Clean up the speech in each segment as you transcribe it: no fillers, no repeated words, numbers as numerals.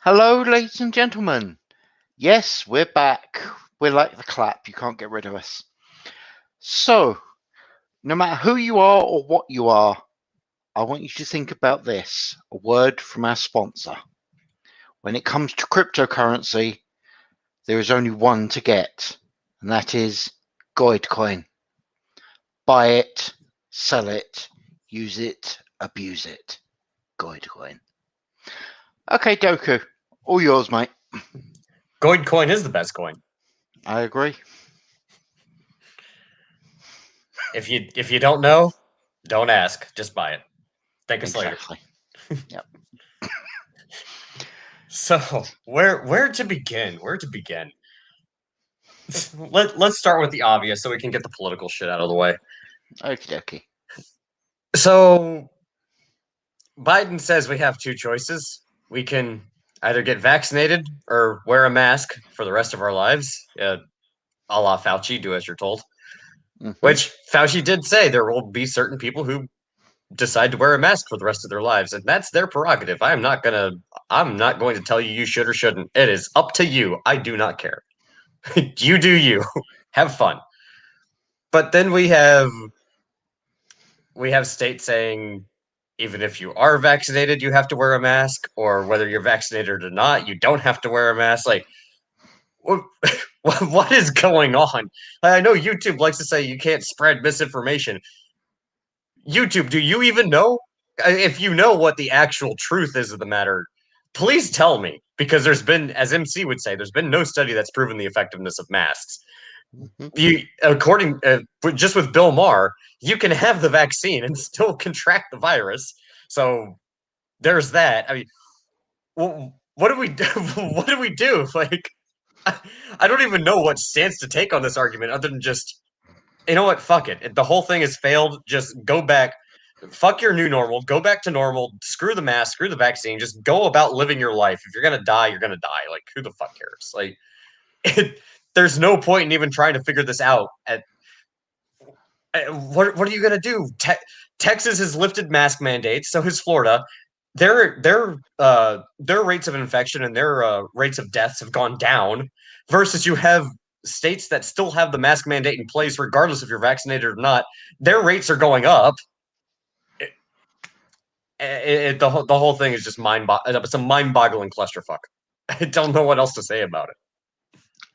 Hello, ladies and gentlemen. Yes, we're back. We're like the clap. You can't get rid of us. So, no matter who you are or what you are, I want you to think about this. A word from our sponsor. When it comes to cryptocurrency, there is only one to get, and that is Goidcoin. Buy it, sell it, use it, abuse it. Goidcoin. Okay, Doku. All yours, mate. Goidcoin is the best coin. I agree. If you don't know, don't ask. Just buy it. Thank us later. Exactly. Yep. So where to begin? Where to begin? Let's start with the obvious so we can get the political shit out of the way. Okie dokie. So Biden says we have two choices. We can either get vaccinated or wear a mask for the rest of our lives. A la Fauci, do as you're told. Mm-hmm. Which Fauci did say there will be certain people who decide to wear a mask for the rest of their lives, and that's their prerogative. I'm not going to tell you you should or shouldn't. It is up to you. I do not care. You do you. Have fun. But then we have states saying even if you are vaccinated, you have to wear a mask, or whether you're vaccinated or not, you don't have to wear a mask. Like, what is going on? I know YouTube likes to say you can't spread misinformation. YouTube, do you even know? If you know what the actual truth is of the matter, please tell me. Because there's been, as MC would say, there's been no study that's proven the effectiveness of masks. You, according, just with Bill Maher, you can have the vaccine and still contract the virus. So there's that. I mean, what do we do? What do we do? Like, I don't even know what stance to take on this argument other than just, you know what? Fuck it. The whole thing has failed. Just go back. Fuck your new normal. Go back to normal. Screw the mask. Screw the vaccine. Just go about living your life. If you're gonna die, you're gonna die. Like, who the fuck cares? Like, there's no point in even trying to figure this out. What are you gonna do? Texas has lifted mask mandates. So has Florida. Their rates of infection and their rates of deaths have gone down. Versus you have states that still have the mask mandate in place, regardless if you're vaccinated or not. Their rates are going up. The whole thing is just it's a mind-boggling clusterfuck. I don't know what else to say about it.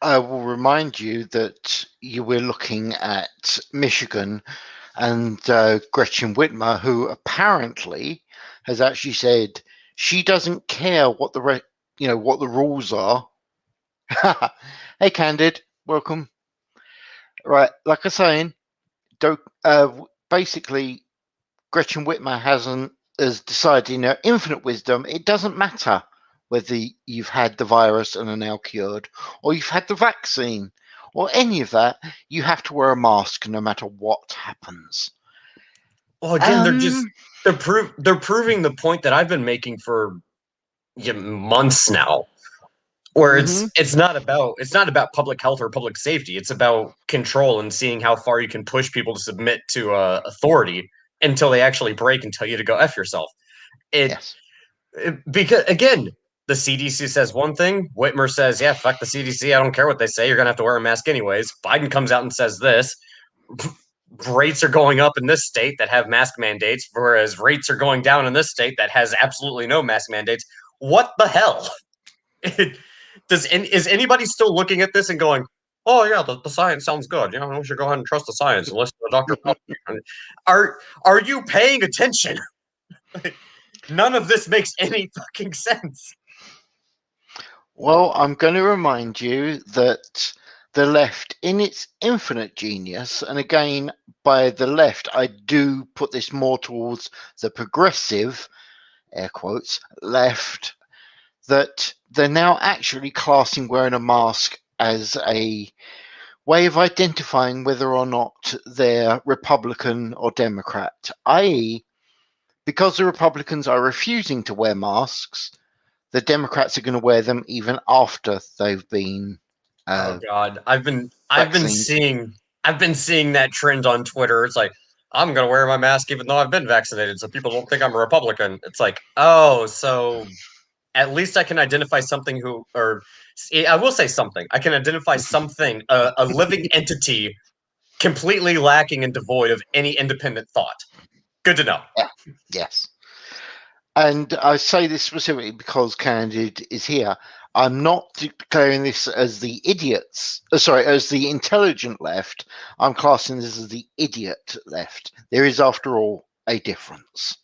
I will remind you that you were looking at Michigan and Gretchen Whitmer, who apparently has actually said she doesn't care what the what the rules are. Hey, Candid, welcome. Right, like I was saying, basically, Gretchen Whitmer has decided in her infinite wisdom it doesn't matter whether you've had the virus and are now cured, or you've had the vaccine, or any of that. You have to wear a mask no matter what happens. Well, again, they're proving the point that I've been making for months now, where it's not about public health or public safety. It's about control and seeing how far you can push people to submit to authority until they actually break and tell you to go F yourself. Because again, the CDC says one thing, Whitmer says, yeah, fuck the CDC, I don't care what they say, you're gonna have to wear a mask anyways. Biden comes out and says this. Rates are going up in this state that have mask mandates, whereas rates are going down in this state that has absolutely no mask mandates. What the hell? Is anybody still looking at this and going, oh yeah, the science sounds good. You know, we should go ahead and trust the science and listen to Dr. Are you paying attention? None of this makes any fucking sense. Well, I'm going to remind you that the left, in its infinite genius, and again, by the left, I do put this more towards the progressive, air quotes, left, that they're now actually classing wearing a mask as a way of identifying whether or not they're Republican or Democrat, i.e., because the Republicans are refusing to wear masks, the Democrats are going to wear them even after they've been. Oh God, I've been seeing that trend on Twitter. It's like, I'm gonna wear my mask even though I've been vaccinated, so people don't think I'm a Republican. It's like, oh, so at least I can identify something or I will say something. I can identify something, a living entity completely lacking and devoid of any independent thought. Good to know. Yeah. Yes. And I say this specifically because Candid is here. I'm not declaring this as the idiots, as the intelligent left. I'm classing this as the idiot left. There is, after all, a difference.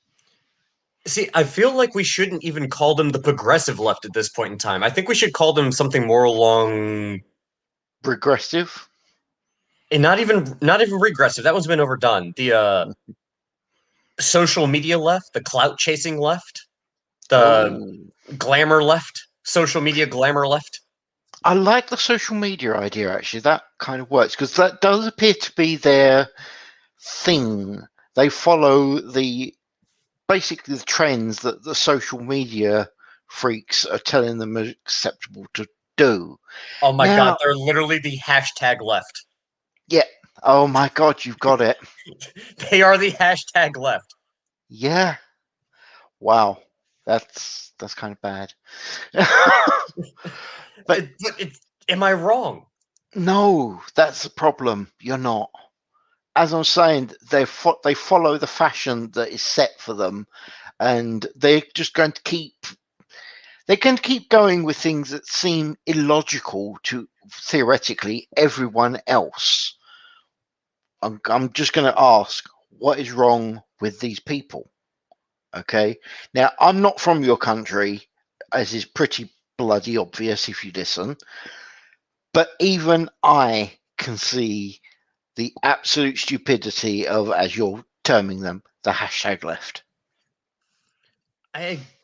See, I feel like we shouldn't even call them the progressive left at this point in time. I think we should call them something more along, Regressive? and not even regressive. That one's been overdone. The social media left, the clout chasing left, the Oh. glamour left, social media glamour left. I like the social media idea, actually. That kind of works because that does appear to be their thing. They follow basically the trends that the social media freaks are telling them are acceptable to do. Oh my god, Now, they're literally the hashtag left. yeah. Oh my God, you've got it. They are the hashtag left. Yeah. Wow. That's kind of bad. But Am I wrong? no, that's the problem. You're not. As I'm saying, they follow the fashion that is set for them, and they're just going to keep going with things that seem illogical to theoretically everyone else. I'm just going to ask, what is wrong with these people? Okay. Now, I'm not from your country, as is pretty bloody obvious if you listen, but even I can see the absolute stupidity of, as you're terming them, the hashtag left.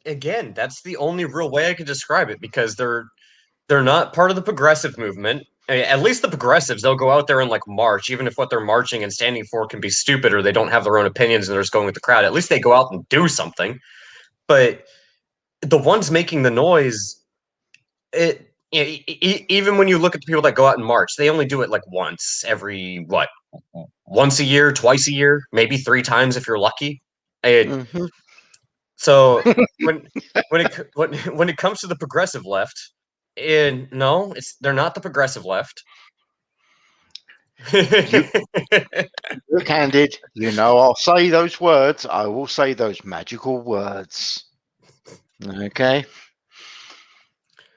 Again, that's the only real way I can describe it because they're not part of the progressive movement. At least the progressives, they'll go out there and like march, even if what they're marching and standing for can be stupid or they don't have their own opinions and they're just going with the crowd. At least they go out and do something. But the ones making the noise, even when you look at the people that go out and march, they only do it like once every what, once a year, twice a year, maybe three times if you're lucky. Mm-hmm. So when when it comes to the progressive left, no, they're not the progressive left. You, you're candid. I'll say those words. I will say those magical words. Okay.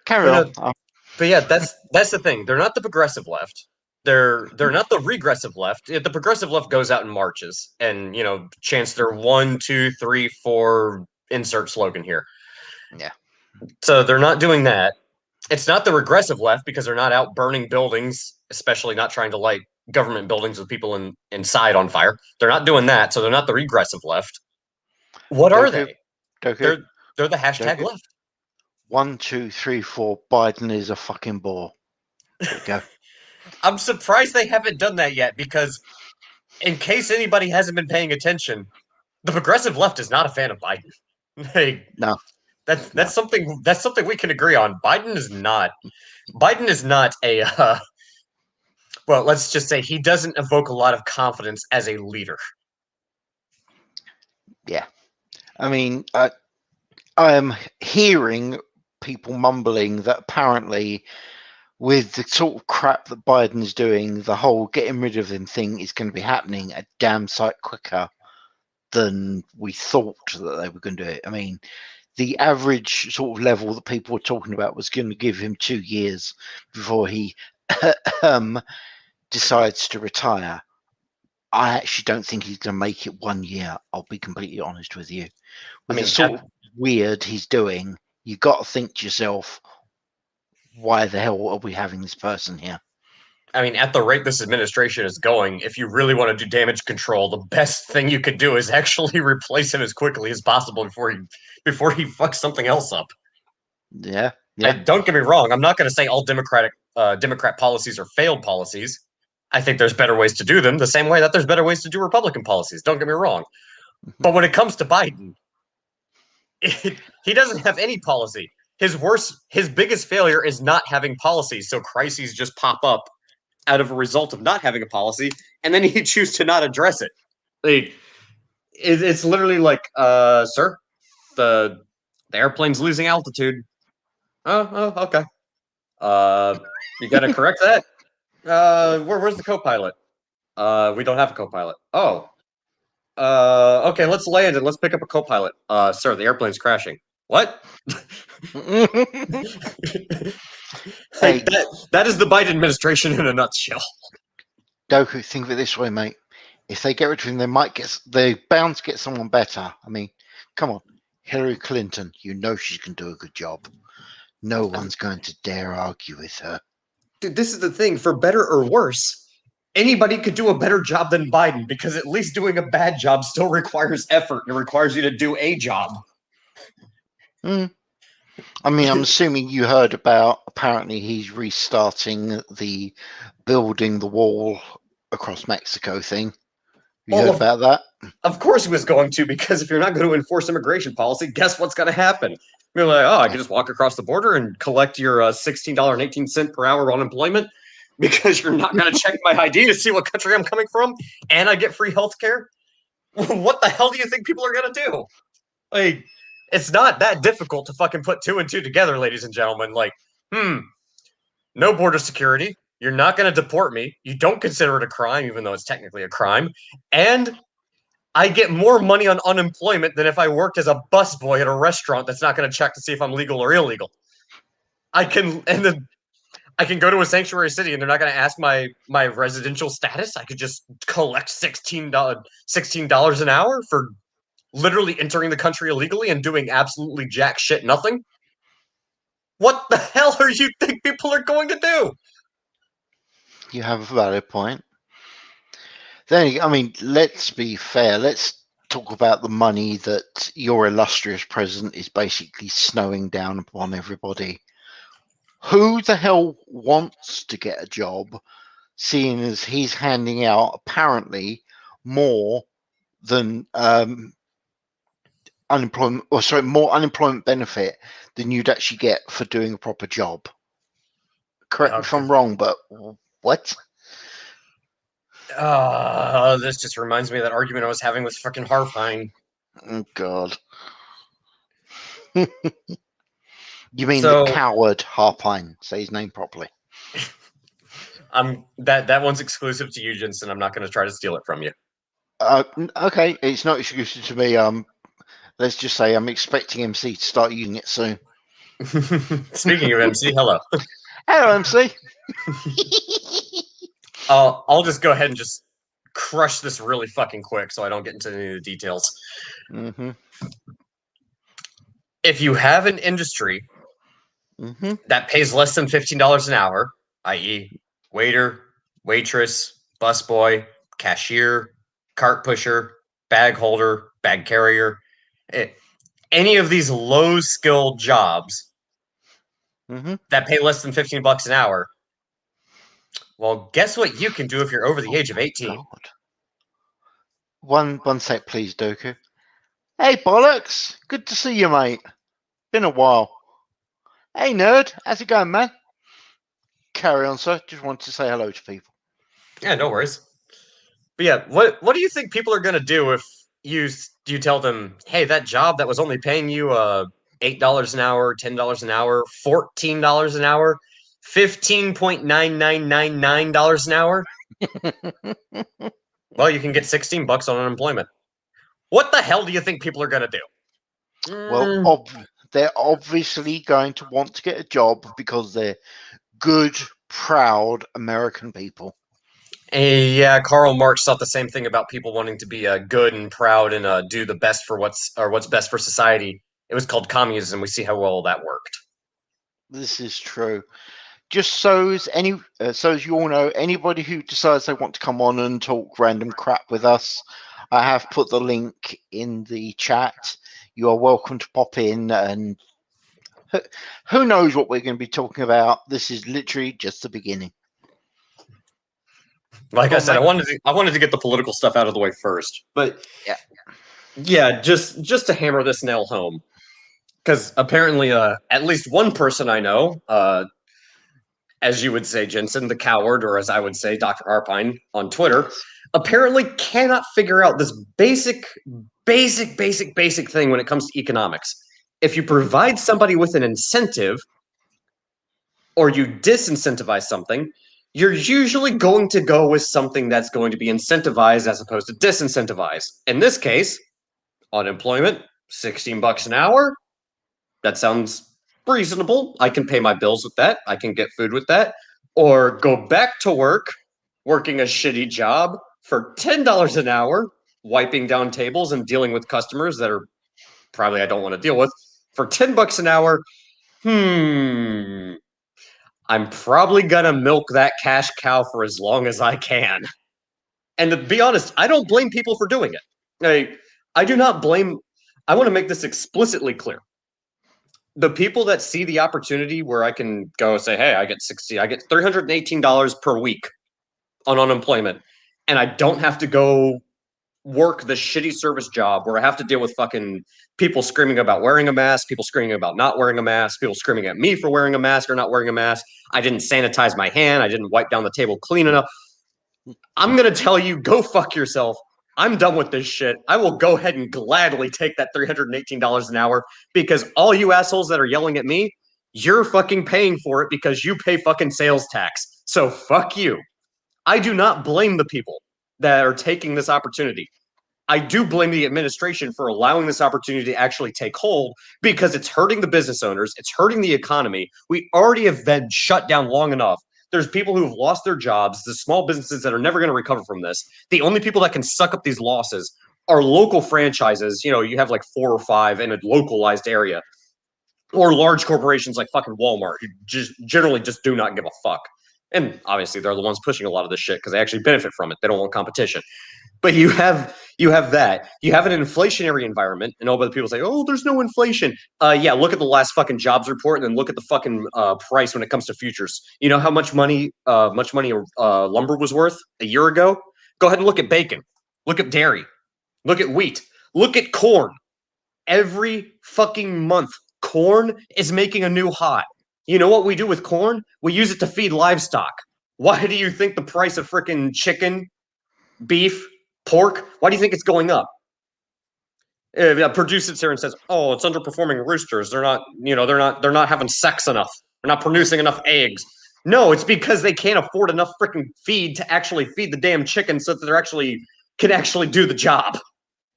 Carry but on. no, but yeah, that's the thing. They're not the progressive left. They're not the regressive left. The progressive left goes out and marches and chants their 1, 2, 3, 4 insert slogan here. Yeah. So they're not doing that. It's not the regressive left because they're not out burning buildings, especially not trying to light government buildings with people inside on fire. They're not doing that, so they're not the regressive left. What are Doku. they? Doku. They're the hashtag Doku. left. 1, 2, 3, 4. Biden is a fucking bore. There you go. I'm surprised they haven't done that yet because, in case anybody hasn't been paying attention, the progressive left is not a fan of Biden. Like, No. that's No. something we can agree on. Biden is not. Biden is not a. Well, let's just say he doesn't evoke a lot of confidence as a leader. Yeah. I mean, I am hearing people mumbling that apparently, with the sort of crap that Biden's doing, the whole getting rid of him thing is going to be happening a damn sight quicker than we thought that they were going to do it. I mean, the average sort of level that people were talking about was going to give him 2 years before he decides to retire. I actually don't think he's going to make it 1 year. I'll be completely honest with you. I With the mean, sort of weird he's doing, you've got to think to yourself, why the hell are we having this person here? at the rate this administration is going, if you really want to do damage control, the best thing you could do is actually replace him as quickly as possible before he fucks something else up. Yeah, yeah. Don't get me wrong. I'm not going to say all Democrat policies are failed policies. I think there's better ways to do them, the same way that there's better ways to do Republican policies. Don't get me wrong. But when it comes to Biden, he doesn't have any policy. His biggest failure is not having policies. So crises just pop up out of a result of not having a policy, and then he chooses to not address it. Like, it's literally like, sir, the The airplane's losing altitude. Oh, okay. You gotta correct that. Where's the co-pilot? We don't have a co-pilot. Oh, okay, let's land and let's pick up a co-pilot. Sir, the airplane's crashing. What? Hey, That is the Biden administration in a nutshell. Doku, think of it this way, mate. If they get rid of him, they're bound to get someone better. I mean, come on, Hillary Clinton. You know she's going to do a good job. No one's going to dare argue with her. Dude, this is the thing. For better or worse, anybody could do a better job than Biden because at least doing a bad job still requires effort. It requires you to do a job. I mean, I'm assuming you heard about. Apparently, he's restarting the building the wall across Mexico thing. You heard about that? Of course he was going to, because if you're not going to enforce immigration policy, guess what's going to happen? You're like, oh, I can just walk across the border and collect your $16.18 per hour unemployment because you're not going to check my ID to see what country I'm coming from, and I get free health care? What the hell do you think people are going to do? Like, it's not that difficult to fucking put two and two together, ladies and gentlemen. Like, no border security. You're not going to deport me. You don't consider it a crime, even though it's technically a crime. And I get more money on unemployment than if I worked as a busboy at a restaurant that's not going to check to see if I'm legal or illegal. I can go to a sanctuary city and they're not going to ask my residential status. I could just collect $16 an hour for literally entering the country illegally and doing absolutely jack shit nothing. What the hell are you think people are going to do? You have a valid point. Then, I mean, let's be fair. Let's talk about the money that your illustrious president is basically snowing down upon everybody. Who the hell wants to get a job, seeing as he's handing out apparently more than more unemployment benefit than you'd actually get for doing a proper job? Correct me if I'm wrong, but what? This just reminds me of that argument I was having with fucking Harfine. Oh God. You mean the coward Harpine? Say his name properly. That one's exclusive to you, Jensen. I'm not going to try to steal it from you. Okay, it's not exclusive to me. Let's just say I'm expecting MC to start using it soon. Speaking of MC, hello. Hello, MC. I'll just go ahead and just crush this really fucking quick so I don't get into any of the details. Mm-hmm. If you have an industry that pays less than $15 an hour, i.e., waiter, waitress, busboy, cashier, cart pusher, bag holder, bag carrier, any of these low-skilled jobs that pay less than $15 an hour, well, guess what you can do if you're over the age of 18? God. One sec, please, Doku. Hey, bollocks. Good to see you, mate. Been a while. Hey, nerd. How's it going, man? Carry on, sir. Just wanted to say hello to people. Yeah, no worries. But yeah, what do you think people are gonna do if you tell them, hey, that job that was only paying you $8 an hour, $10 an hour, $14 an hour, $15.9999 an hour? Well, you can get $16 on unemployment. What the hell do you think people are gonna do? Well, they're obviously going to want to get a job because they're good, proud American people. Yeah, Karl Marx thought the same thing about people wanting to be good and proud and do the best for what's best for society. It was called communism. We see how well that worked. This is true. Just so as you all know, anybody who decides they want to come on and talk random crap with us, I have put the link in the chat. You are welcome to pop in, and who knows what we're going to be talking about. This is literally just the beginning. Like I said, I wanted to get the political stuff out of the way first, but yeah, just to hammer this nail home, because apparently, at least one person I know, as you would say, Jensen, the coward, or as I would say, Dr. Harpine on Twitter, apparently cannot figure out this basic thing when it comes to economics. If you provide somebody with an incentive or you disincentivize something, you're usually going to go with something that's going to be incentivized as opposed to disincentivized. In this case, unemployment, $16 an hour. That sounds reasonable. I can pay my bills with that. I can get food with that. Or go back to work, working a shitty job for $10 an hour, wiping down tables and dealing with customers that are probably I don't want to deal with for $10 an hour. I'm probably gonna milk that cash cow for as long as I can. And to be honest, I don't blame people for doing it. I do not blame. I want to make this explicitly clear. The people that see the opportunity where I can go say, "Hey, I get $318 per week on unemployment, and I don't have to go work the shitty service job where I have to deal with fucking people screaming about wearing a mask, people screaming about not wearing a mask, people screaming at me for wearing a mask or not wearing a mask. I didn't sanitize my hand. I didn't wipe down the table clean enough. I'm going to tell you, go fuck yourself. I'm done with this shit. I will go ahead and gladly take that $318 an hour because all you assholes that are yelling at me, you're fucking paying for it because you pay fucking sales tax. So fuck you. I do not blame the people that are taking this opportunity. I do blame the administration for allowing this opportunity to actually take hold because it's hurting the business owners. It's hurting the economy. We already have been shut down long enough. There's people who have lost their jobs, the small businesses that are never going to recover from this. The only people that can suck up these losses are local franchises. You know, you have like 4 or 5 in a localized area, or large corporations like fucking Walmart who just generally just do not give a fuck. And obviously, they're the ones pushing a lot of this shit because they actually benefit from it. They don't want competition. But you have that. You have an inflationary environment, and all the people say, "Oh, there's no inflation." Yeah, look at the last fucking jobs report, and then look at the fucking price when it comes to futures. You know how much money lumber was worth a year ago? Go ahead and look at bacon. Look at dairy. Look at wheat. Look at corn. Every fucking month, corn is making a new high. You know what we do with corn? We use it to feed livestock. Why do you think the price of freaking chicken, beef, pork, why do you think it's going up? A producer sits here and says, "Oh, it's underperforming roosters. They're not having sex enough. They're not producing enough eggs." No, it's because they can't afford enough freaking feed to actually feed the damn chickens so that can actually do the job.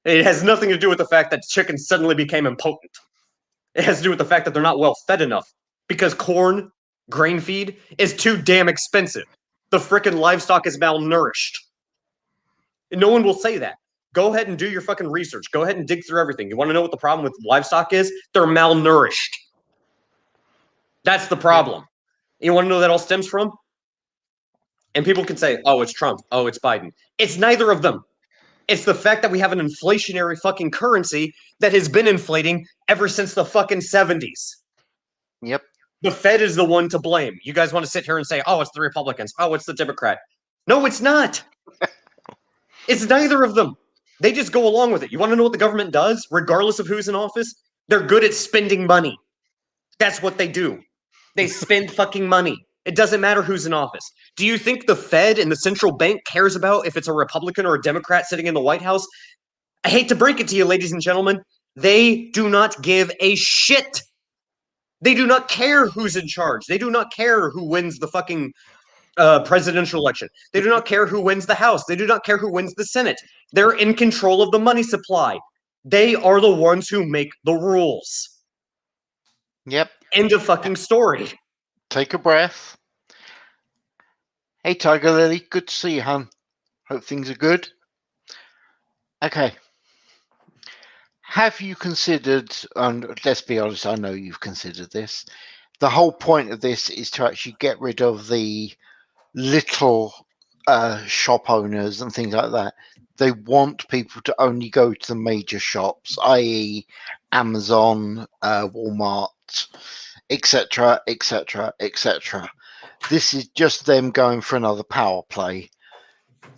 It has nothing to do with the fact that chickens suddenly became impotent. It has to do with the fact that they're not well fed enough because corn, grain feed is too damn expensive. The freaking livestock is malnourished. No one will say that. Go ahead and do your fucking research. Go ahead and dig through everything. You want to know what the problem with livestock is? They're malnourished. That's the problem. You want to know that all stems from? And people can say, "Oh, it's Trump. Oh, it's Biden." It's neither of them. It's the fact that we have an inflationary fucking currency that has been inflating ever since the fucking 70s. Yep. The Fed is the one to blame. You guys want to sit here and say, "Oh, it's the Republicans. Oh, it's the Democrat." No, it's not. It's neither of them. They just go along with it. You want to know what the government does, regardless of who's in office? They're good at spending money. That's what they do. They spend fucking money. It doesn't matter who's in office. Do you think the Fed and the central bank cares about if it's a Republican or a Democrat sitting in the White House? I hate to break it to you, ladies and gentlemen. They do not give a shit. They do not care who's in charge. They do not care who wins the fucking presidential election. They do not care who wins the House. They do not care who wins the Senate. They're in control of the money supply. They are the ones who make the rules. Yep. End of fucking story. Take a breath. Hey, Tiger Lily. Good to see you, hon. Hope things are good. Okay. Have you considered, and let's be honest, I know you've considered this, the whole point of this is to actually get rid of the little shop owners and things like that. They want people to only go to the major shops, i.e. Amazon, Walmart, etc., etc., etc. This is just them going for another power play.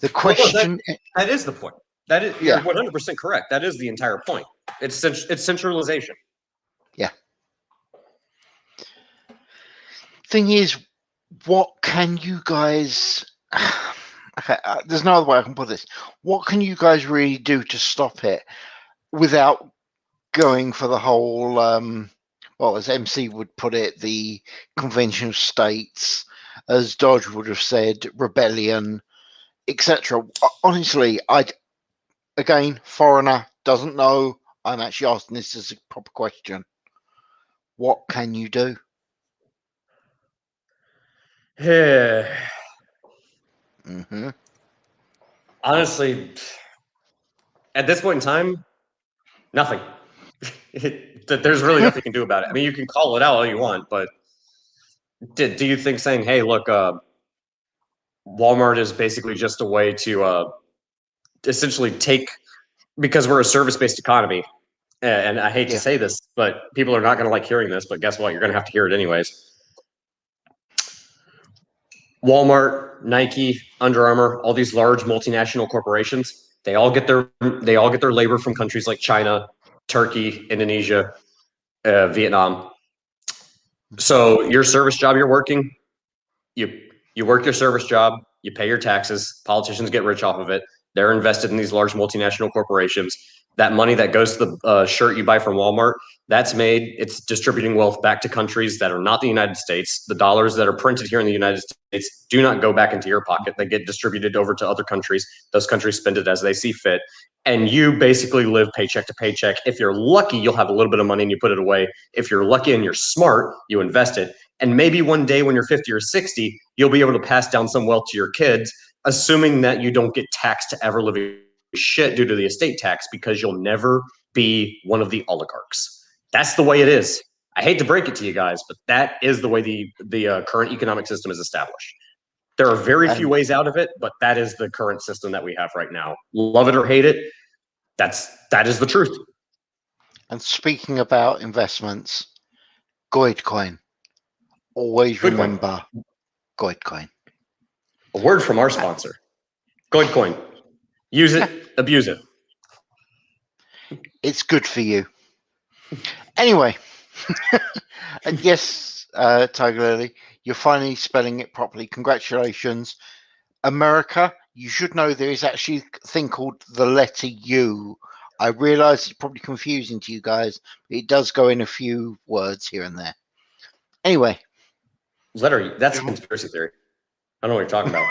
The question... that is the point. That is, you're 100% correct. That is the entire point. It's centralization. Yeah. Thing is, what can you guys... Okay, there's no other way I can put this. What can you guys really do to stop it without going for the whole, well, as MC would put it, the convention of states, as Dodge would have said, rebellion, etc. Honestly, again, foreigner doesn't know. I'm actually asking this as a proper question. What can you do? Mm-hmm. Honestly, at this point in time, nothing. There's really nothing you can do about it. I mean, you can call it out all you want, but do you think saying, "Hey, look, Walmart is basically just a way to essentially take," because we're a service-based economy, and I hate to say this, but people are not going to like hearing this, but guess what? You're going to have to hear it anyways. Walmart, Nike, Under Armour, all these large multinational corporations, they all get their labor from countries like China, Turkey, Indonesia, Vietnam. So your service job you're working, you work your service job, you pay your taxes, politicians get rich off of it. They're invested in these large multinational corporations. That money that goes to the shirt you buy from Walmart, that's made, it's distributing wealth back to countries that are not the United States. The dollars that are printed here in the United States do not go back into your pocket. They get distributed over to other countries. Those countries spend it as they see fit. And you basically live paycheck to paycheck. If you're lucky, you'll have a little bit of money and you put it away. If you're lucky and you're smart, you invest it. And maybe one day when you're 50 or 60, you'll be able to pass down some wealth to your kids, assuming that you don't get taxed to ever living shit due to the estate tax, because you'll never be one of the oligarchs. That's the way it is. I hate to break it to you guys, but that is the way the current economic system is established. There are very few ways out of it, but that is the current system that we have right now. Love it or hate it, that is the truth. And speaking about investments, Goidcoin. Always Good remember Goidcoin. A word from our sponsor, Goidcoin. Use it, abuse it. It's good for you. Anyway, and yes, Tiger Lily, you're finally spelling it properly. Congratulations. America, you should know there is actually a thing called the letter U. I realise it's probably confusing to you guys, but it does go in a few words here and there. Anyway. Letter U, that's a conspiracy theory. I don't know what you're talking about.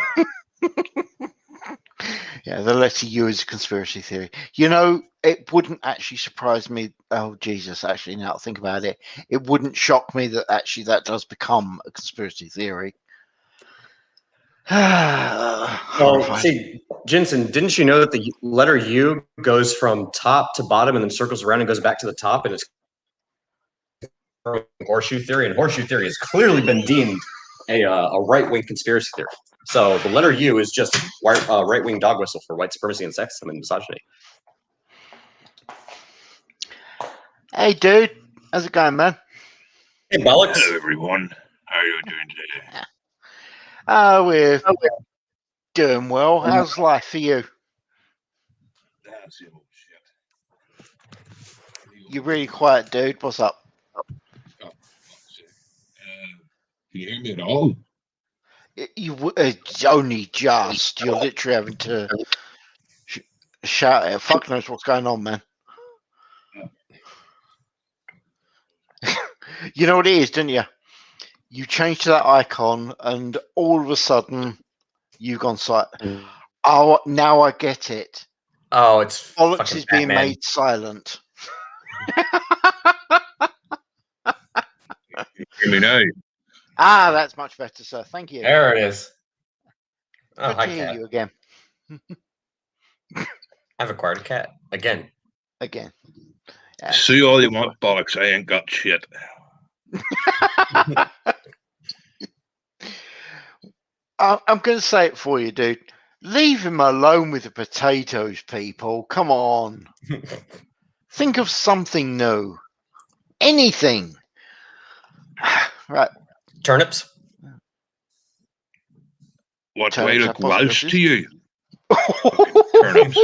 Yeah, the letter U is a conspiracy theory. You know, it wouldn't actually surprise me. Oh, Jesus, actually, now I think about it, it wouldn't shock me that actually that does become a conspiracy theory. Well, see, Jensen, didn't you know that the letter U goes from top to bottom and then circles around and goes back to the top, and it's horseshoe theory, and horseshoe theory has clearly been deemed a right-wing conspiracy theory. So the letter U is just right-wing dog whistle for white supremacy and sexism and misogyny. Hey, dude. How's it going, man? Hey, bollocks. Hello, everyone. How are you doing today? We're doing well. How's life for you? That's the old shit. You're really quiet, dude. What's up? Oh, can you hear me at all? You only just. You're literally having to shout it. Fuck knows what's going on, man. You know what it is, didn't you? You changed that icon, and all of a sudden, you've gone silent. Oh, now I get it. Oh, it's Bollocks is being made silent. Hear me now? Ah, that's much better, sir. Thank you. There it is. Oh, Good hi, to hear cat. you again. I've acquired a cat again. Again. Yeah. See all you want, bollocks. I ain't got shit. I'm going to say it for you, dude. Leave him alone with the potatoes, people. Come on. Think of something new. Anything. Right. Turnips? What Turnips way have look Welsh possibilities. to you? Turnips.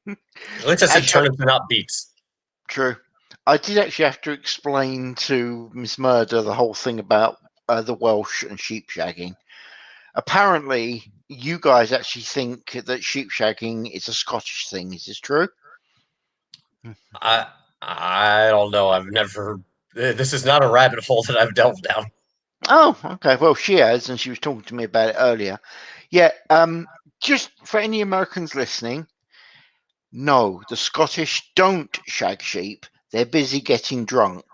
At least I said turnips and not beets. True. I did actually have to explain to Miss Murder the whole thing about the Welsh and sheep shagging. Apparently, you guys actually think that sheep shagging is a Scottish thing. Is this true? I don't know. I've never. This is not a rabbit hole that I've delved down. Oh, okay. Well, she has, and she was talking to me about it earlier. Yeah. Just for any Americans listening, no, the Scottish don't shag sheep. They're busy getting drunk.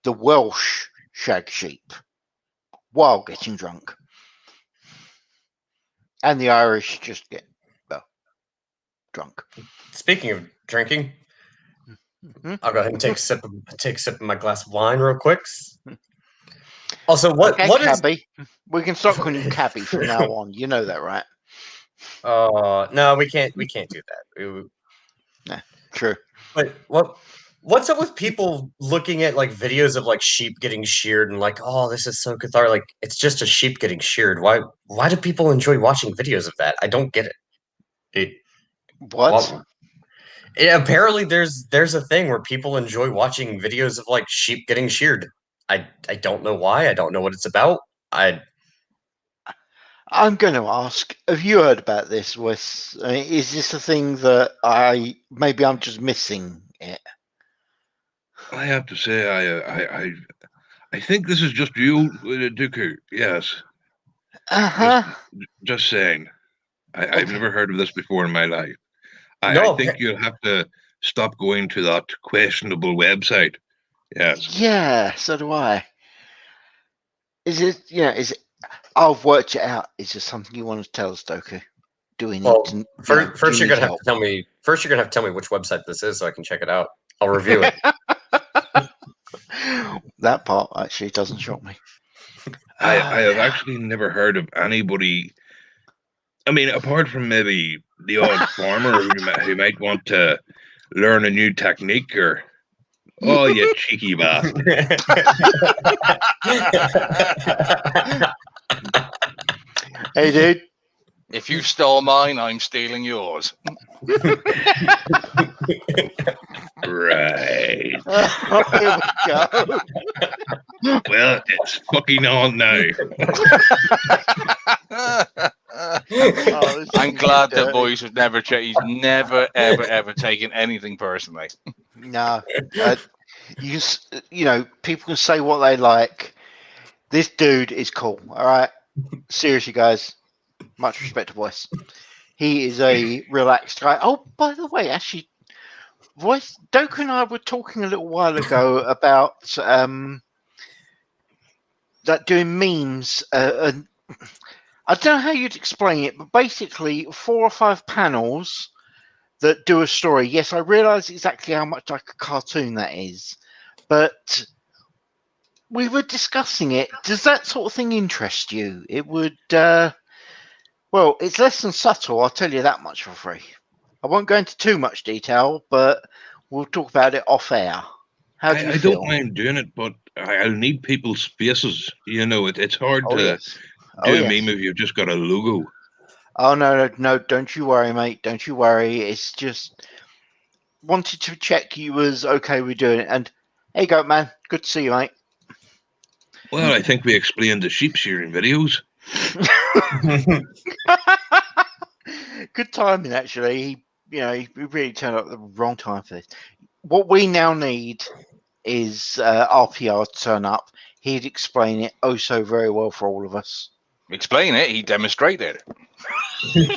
The Welsh shag sheep while getting drunk. And the Irish just get, well, drunk. Speaking of drinking, Hmm? I'll go ahead and take a sip of my glass of wine real quick. Also, what Okay, what is? Cabby. We can start calling you Cabby from now on. You know that, right? No, we can't do that. Yeah, true. But what's up with people looking at like videos of like sheep getting sheared and like, oh, this is so cathartic. Like, it's just a sheep getting sheared. Why do people enjoy watching videos of that? I don't get it. What? Well, apparently there's a thing where people enjoy watching videos of like sheep getting sheared. I don't know why. I don't know what it's about. I'm going to ask, have you heard about this, Wes? I mean, is this a thing that maybe I'm just missing it? I have to say, I think this is just you, Doku. Yes, Uh-huh. just saying. I've Okay. never heard of this before in my life. I No, think you'll have to stop going to that questionable website. Yes. Yeah, so do I. Is it, I've worked it out. Is there something you want to tell us, Doku? Do we need well, to, first, do you you're need gonna have help? to tell me. First, you're gonna have to tell me which website this is so I can check it out. I'll review it. That part actually doesn't shock me. I have actually never heard of anybody. I mean, apart from maybe the odd farmer who might want to learn a new technique or, oh, you cheeky bastard. Hey, dude. If you stole mine, I'm stealing yours. Right. Here we go. Well, it's fucking on now. Oh, I'm glad that dirty. voice has never changed. He's never, ever, ever taken anything personally. No, people can say what they like. This dude is cool. All right, seriously, guys. Much respect to Voice. He is a relaxed guy. Oh, by the way, actually, Voice Doku and I were talking a little while ago about that doing memes. And I don't know how you'd explain it, but basically 4 or 5 panels that do a story. Yes, I realise exactly how much like a cartoon that is, but we were discussing it. Does that sort of thing interest you? It would. Well, it's less than subtle. I'll tell you that much for free. I won't go into too much detail, but we'll talk about it off air. How do you I feel? don't mind doing it, but I'll need people's faces. It's hard Oh to yes. do Oh a yes. meme if you've just got a logo. Oh no! Don't you worry, mate. Don't you worry. It's just wanted to check you was okay with doing it. And hey, go man. Good to see you, mate. Well, I think we explained the sheep shearing videos. Good timing, actually. He really turned up at the wrong time for this. What we now need is RPR to turn up. He'd explain it oh so very well for all of us. Explain it. He demonstrated. He'd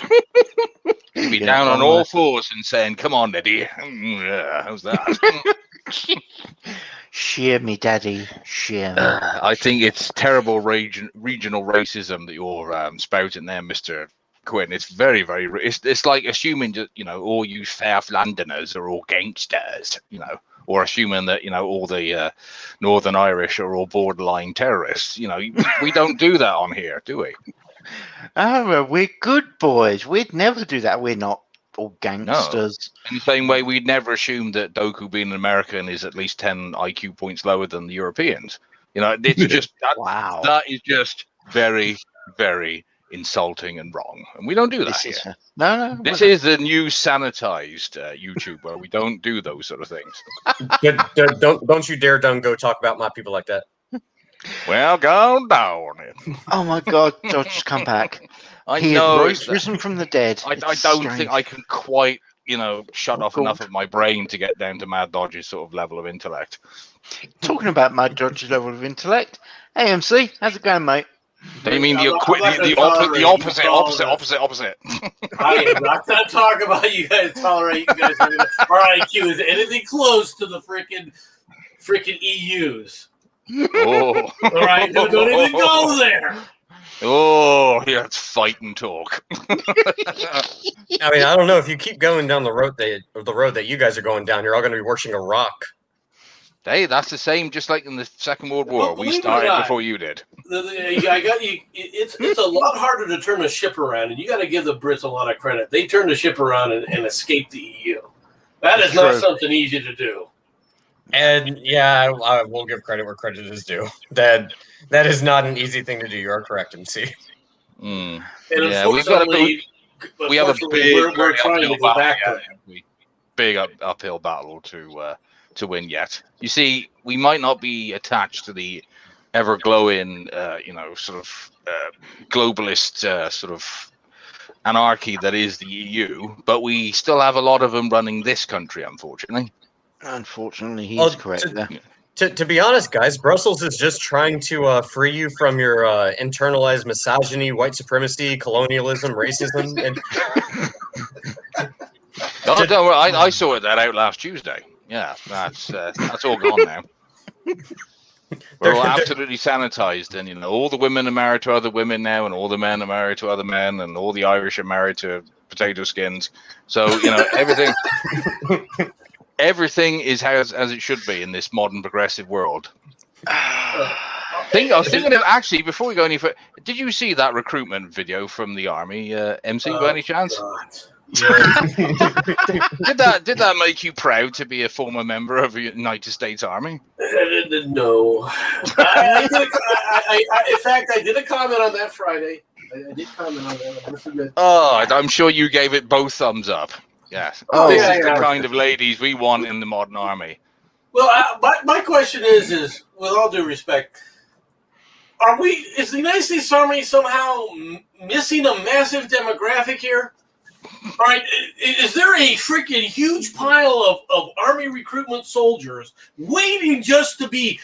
be Yeah, down on oh, all fours and saying, "Come on, Eddie. How's that?" Shear me, daddy. Shear me. I think it's terrible regional racism that you're spouting there, Mr. Quinn. It's very, very. It's like assuming that all you South Londoners are all gangsters, or assuming that all the Northern Irish are all borderline terrorists. We don't do that on here, do we? Oh, well, we're good boys. We'd never do that. We're not all No. gangsters. In the same way, we'd never assume that Doku, being an American, is at least 10 IQ points lower than the Europeans. It's just Wow. that is just very, very insulting and wrong, and we don't do that here. No. This is the new sanitized YouTube where we don't do those sort of things. Don't you dare go talk about my people like that. Well, go down it. Oh my God, George has come back. I He know. had risen from the dead. I don't think I can quite shut off enough of my brain to get down to Mad Dodge's sort of level of intellect. Talking about Mad Dodge's level of intellect, hey MC, how's it going, mate? They mean I'm not gonna tolerate you opposite. I am not going to talk about you guys tolerate you guys. Our IQ is anything close to the freaking EUs. Oh. All right, don't even go there. Oh, yeah, it's fighting talk. I mean, I don't know if you keep going down the road that you guys are going down, you're all going to be worshiping a rock. Hey, that's the same, just like in the Second World War. Well, we started before you did. I got you. It's a lot harder to turn a ship around, and you got to give the Brits a lot of credit. They turned the ship around and escaped the EU. That is not something easy to do. And yeah, I will give credit where credit is due. That is not an easy thing to do. You are correct, MC. And yeah, unfortunately, we have a big, we're trying to go back to that. Big uphill battle to win yet. You see, we might not be attached to the ever glowing, sort of globalist sort of anarchy that is the EU, but we still have a lot of them running this country, unfortunately. Unfortunately, he's correct there. To be honest, guys, Brussels is just trying to free you from your internalized misogyny, white supremacy, colonialism, racism. And don't worry, I sorted that out last Tuesday. Yeah, that's all gone now. We're all absolutely sanitized, and all the women are married to other women now, and all the men are married to other men, and all the Irish are married to potato skins. So everything is as it should be in this modern progressive world. I was thinking of actually before we go any further. Did you see that recruitment video from the army, MC, by any chance? Yeah. Did that make you proud to be a former member of the United States Army? No. In fact, I did a comment on that Friday. I did comment on that. I'm sure you gave it both thumbs up. Yes. This is the kind of ladies we want in the modern army. Well, my question is, with all due respect, is the United States Army somehow missing a massive demographic here? All right, is there a freaking huge pile of Army recruitment soldiers waiting just to be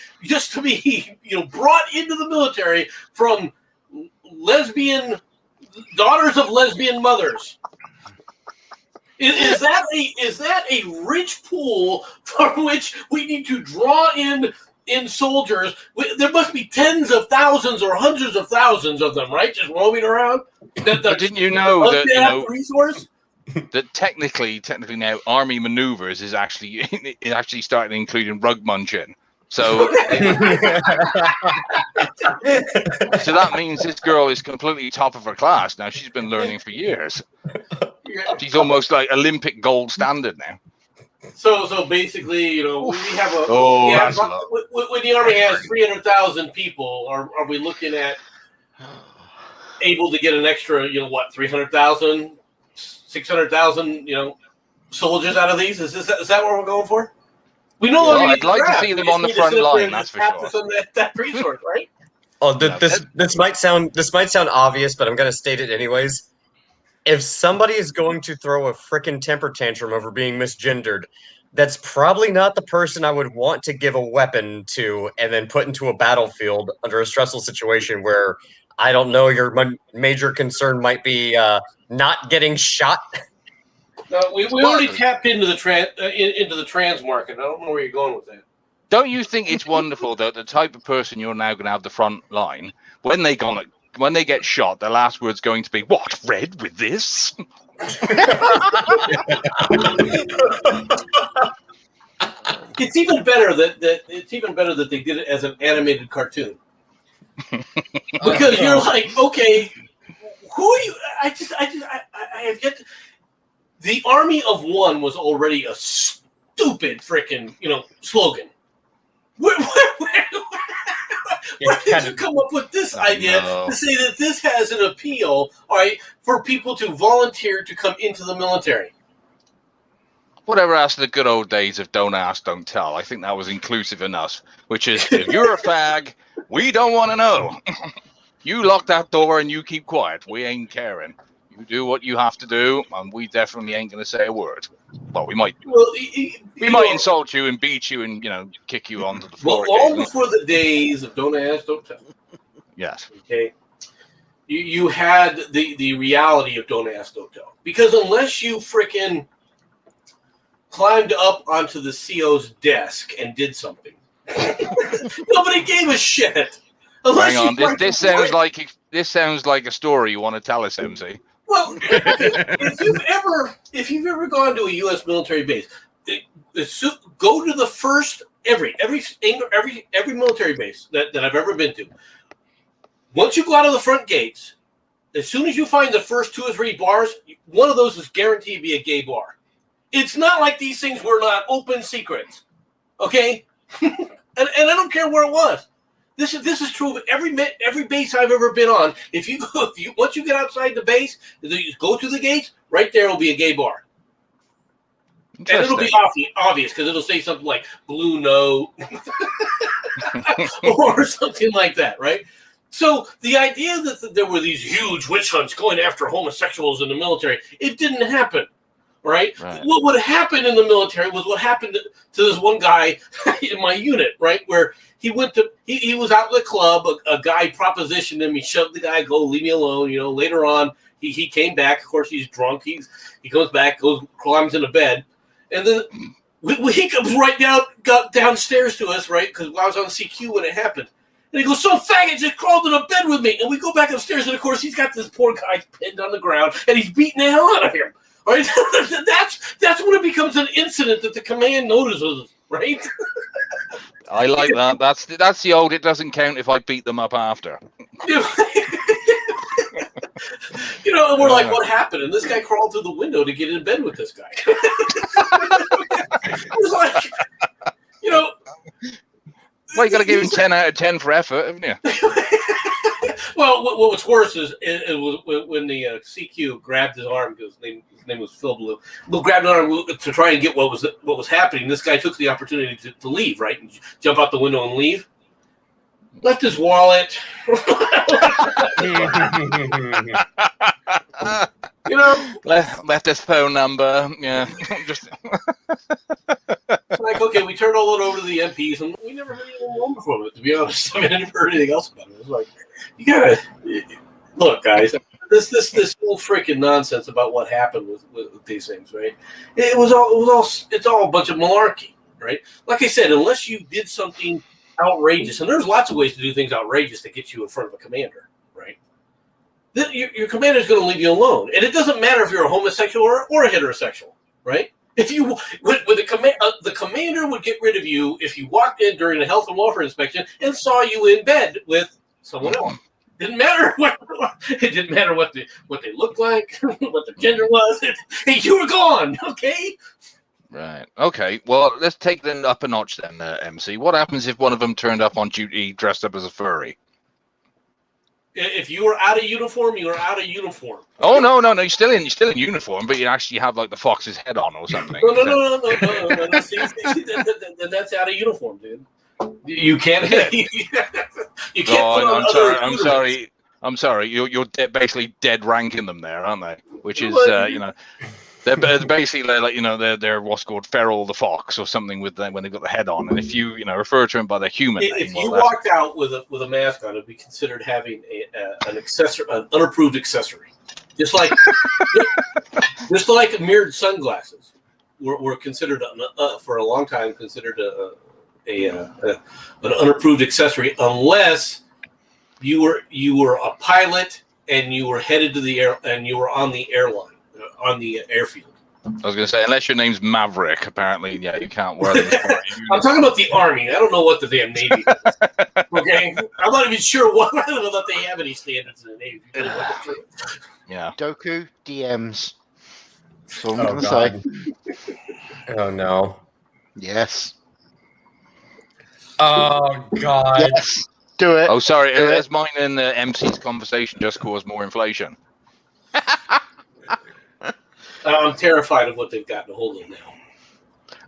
brought into the military from daughters of lesbian mothers? Is that a rich pool from which we need to draw in soldiers? There must be tens of thousands or hundreds of thousands of them, right? Just roaming around. But didn't you know that resource? That technically now army maneuvers is actually starting including rug munching. So so that means this girl is completely top of her class now. She's been learning for years. She's almost like Olympic gold standard now. So basically, we have a when the army has 300,000 people, are we looking at able to get an extra 300,000, 600,000 soldiers out of these? Is that what we're going for? We know. I'd like to see them on the front line. That's for sure. That resource, right? Oh, this might sound obvious, but I'm going to state it anyways. If somebody is going to throw a frickin' temper tantrum over being misgendered, that's probably not the person I would want to give a weapon to and then put into a battlefield under a stressful situation where, I don't know, your major concern might be not getting shot. We already tapped into the trans market. I don't know where you're going with that. Don't you think it's wonderful that the type of person you're now going to have the front line, when they get shot, the last word's going to be, "What, red with this?" It's even better that they did it as an animated cartoon. Because you're like, okay, who are you? I have yet to, the Army of One was already a stupid freaking slogan. Where did you come up with this idea to say that this has an appeal, all right, for people to volunteer to come into the military? Whatever else the good old days of don't ask, don't tell. I think that was inclusive enough, which is, if you're a fag, we don't want to know. You lock that door and you keep quiet. We ain't caring. You do what you have to do, and we definitely ain't going to say a word. Well, we might. Well, We might insult you and beat you and, kick you onto the floor. Long before the days of don't ask, don't tell. Yes. Okay. You had the reality of don't ask, don't tell. Because unless you frickin' climbed up onto the CO's desk and did something, nobody gave a shit. Hang on, this sounds like a story you want to tell us, MC. Well, if you've ever gone to a U.S. military base, go to the first every military base that I've ever been to. Once you go out of the front gates, as soon as you find the first 2 or 3 bars, one of those is guaranteed to be a gay bar. It's not like these things were not open secrets, okay? and I don't care where it was. This is true of every base I've ever been on. Once you get outside the base, you go through the gates. Right there will be a gay bar, and it'll be obvious because it'll say something like "Blue No" or something like that, right? So the idea that there were these huge witch hunts going after homosexuals in the military, it didn't happen. Right? What would happen in the military was what happened to this one guy in my unit, right? Where he went to, he was out in the club, a guy propositioned him, he shoved the guy, go, leave me alone. Later on, he came back. Of course, he's drunk. He goes back, climbs into bed. And then he comes got downstairs to us, right? Because I was on CQ when it happened. And he goes, some faggot just crawled into bed with me. And we go back upstairs, and of course, he's got this poor guy pinned on the ground, and he's beating the hell out of him. Right? That's when it becomes an incident that the command notices, right? I like that. That's the old. It doesn't count if I beat them up after. And we're like, what happened? And this guy crawled through the window to get in bed with this guy. It was like, well, you got to give him 10 out of 10 for effort, haven't you? Well, what was worse is it was when the CQ grabbed his arm because his name was Phil Blue. Well, grabbed his arm to try and get what was happening. This guy took the opportunity to leave, right, and jump out the window and leave. Left his wallet. Left his phone number. Yeah, just. It's like, okay, we turned all it over to the MPs, and we never heard anything wrong from it. To be honest, I mean, I never heard anything else about it. It was like, you gotta look, guys. This whole freaking nonsense about what happened with these things, right? It's all a bunch of malarkey, right? Like I said, unless you did something outrageous, and there's lots of ways to do things outrageous to get you in front of a commander, right? Your commander is going to leave you alone, and it doesn't matter if you're a homosexual or a heterosexual, right? If you the commander would get rid of you if you walked in during a health and welfare inspection and saw you in bed with someone else. Didn't matter what they looked like, what their gender was. Hey, you were gone, okay? Right. Okay. Well, let's take them up a notch then, MC. What happens if one of them turned up on duty dressed up as a furry? If you were out of uniform, you were out of uniform. Oh no! You're still in uniform, but you actually have like the fox's head on or something. No. That's out of uniform, dude. You can't. You can't. I'm sorry. You're basically dead ranking them there, aren't they? Which is they're basically they're what's called feral the fox or something with them when they've got the head on. And if you refer to them by their human name, if you walked out with a mask on, it'd be considered having an unapproved accessory, just like mirrored sunglasses were considered for a long time considered an unapproved accessory unless you were a pilot and you were headed to the air and you were on the airline. On the airfield. I was going to say, unless your name's Maverick, apparently, yeah, you can't wear them. I'm talking about the Army. I don't know what the damn Navy is. Okay? I'm not even sure what. I don't know that they have any standards in the Navy. Yeah. Doku DMs. That's all I'm going to say. Oh, no. Yes. Oh, God. Yes. Do it. Oh, sorry. Has mine and the MC's conversation just caused more inflation? I'm terrified of what they've gotten a hold of now.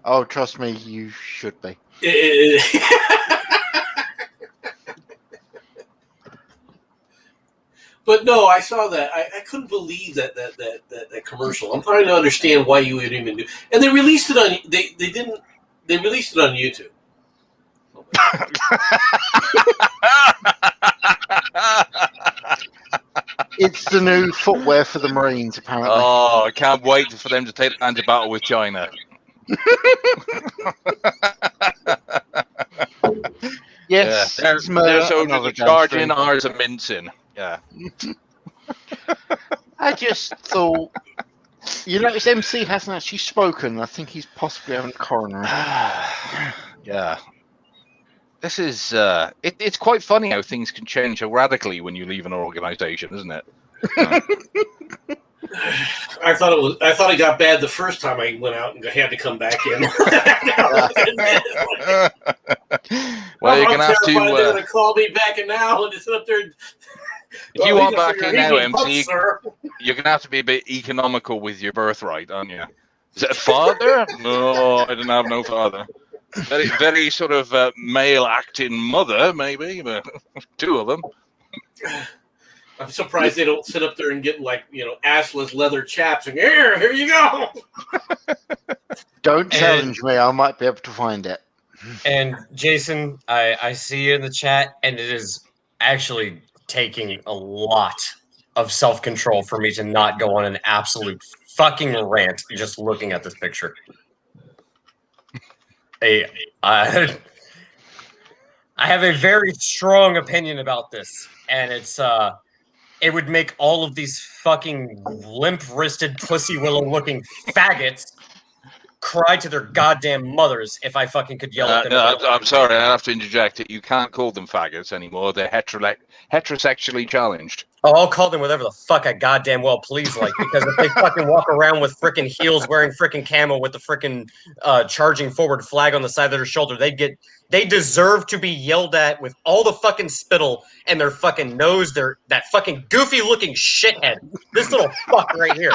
Oh, trust me, you should be. But But no, I saw that. I couldn't believe that commercial. I'm trying to understand why you would even do. And they released it on. They didn't. They released it on YouTube. It's the new footwear for the Marines, apparently. Oh, I can't wait for them to take the hand to battle with China. Yes, yeah. it's They're so another charging, game. ours are mincing. Yeah. I just thought, you notice MC hasn't actually spoken. I think he's possibly having a coronary. Yeah. This is it's quite funny how things can change so radically when you leave an organization, isn't it? I thought it got bad the first time I went out and had to come back in. Well, you're gonna have they're to. gonna call me back in now and sit up there. If you want back in now, MC, MC, you're gonna have to be a bit economical with your birthright, aren't you? Is it a father? No, I didn't have no father. Very, very sort of male acting mother, maybe, but two of them. I'm surprised they don't sit up there and get assless leather chaps and here you go. Don't challenge me. I might be able to find it. And Jason, I see you in the chat, and it is actually taking a lot of self-control for me to not go on an absolute fucking rant just looking at this picture. I have a very strong opinion about this, and it's it would make all of these fucking limp-wristed, pussy willow-looking faggots cry to their goddamn mothers if I fucking could yell at them. No, I'm sorry, I have to interject it. You can't call them faggots anymore. They're heterosexually challenged. Oh, I'll call them whatever the fuck I goddamn well please, because if they fucking walk around with freaking heels wearing freaking camo with the freaking charging forward flag on the side of their shoulder, they deserve to be yelled at with all the fucking spittle in their fucking nose. That fucking goofy looking shithead. This little fuck right here.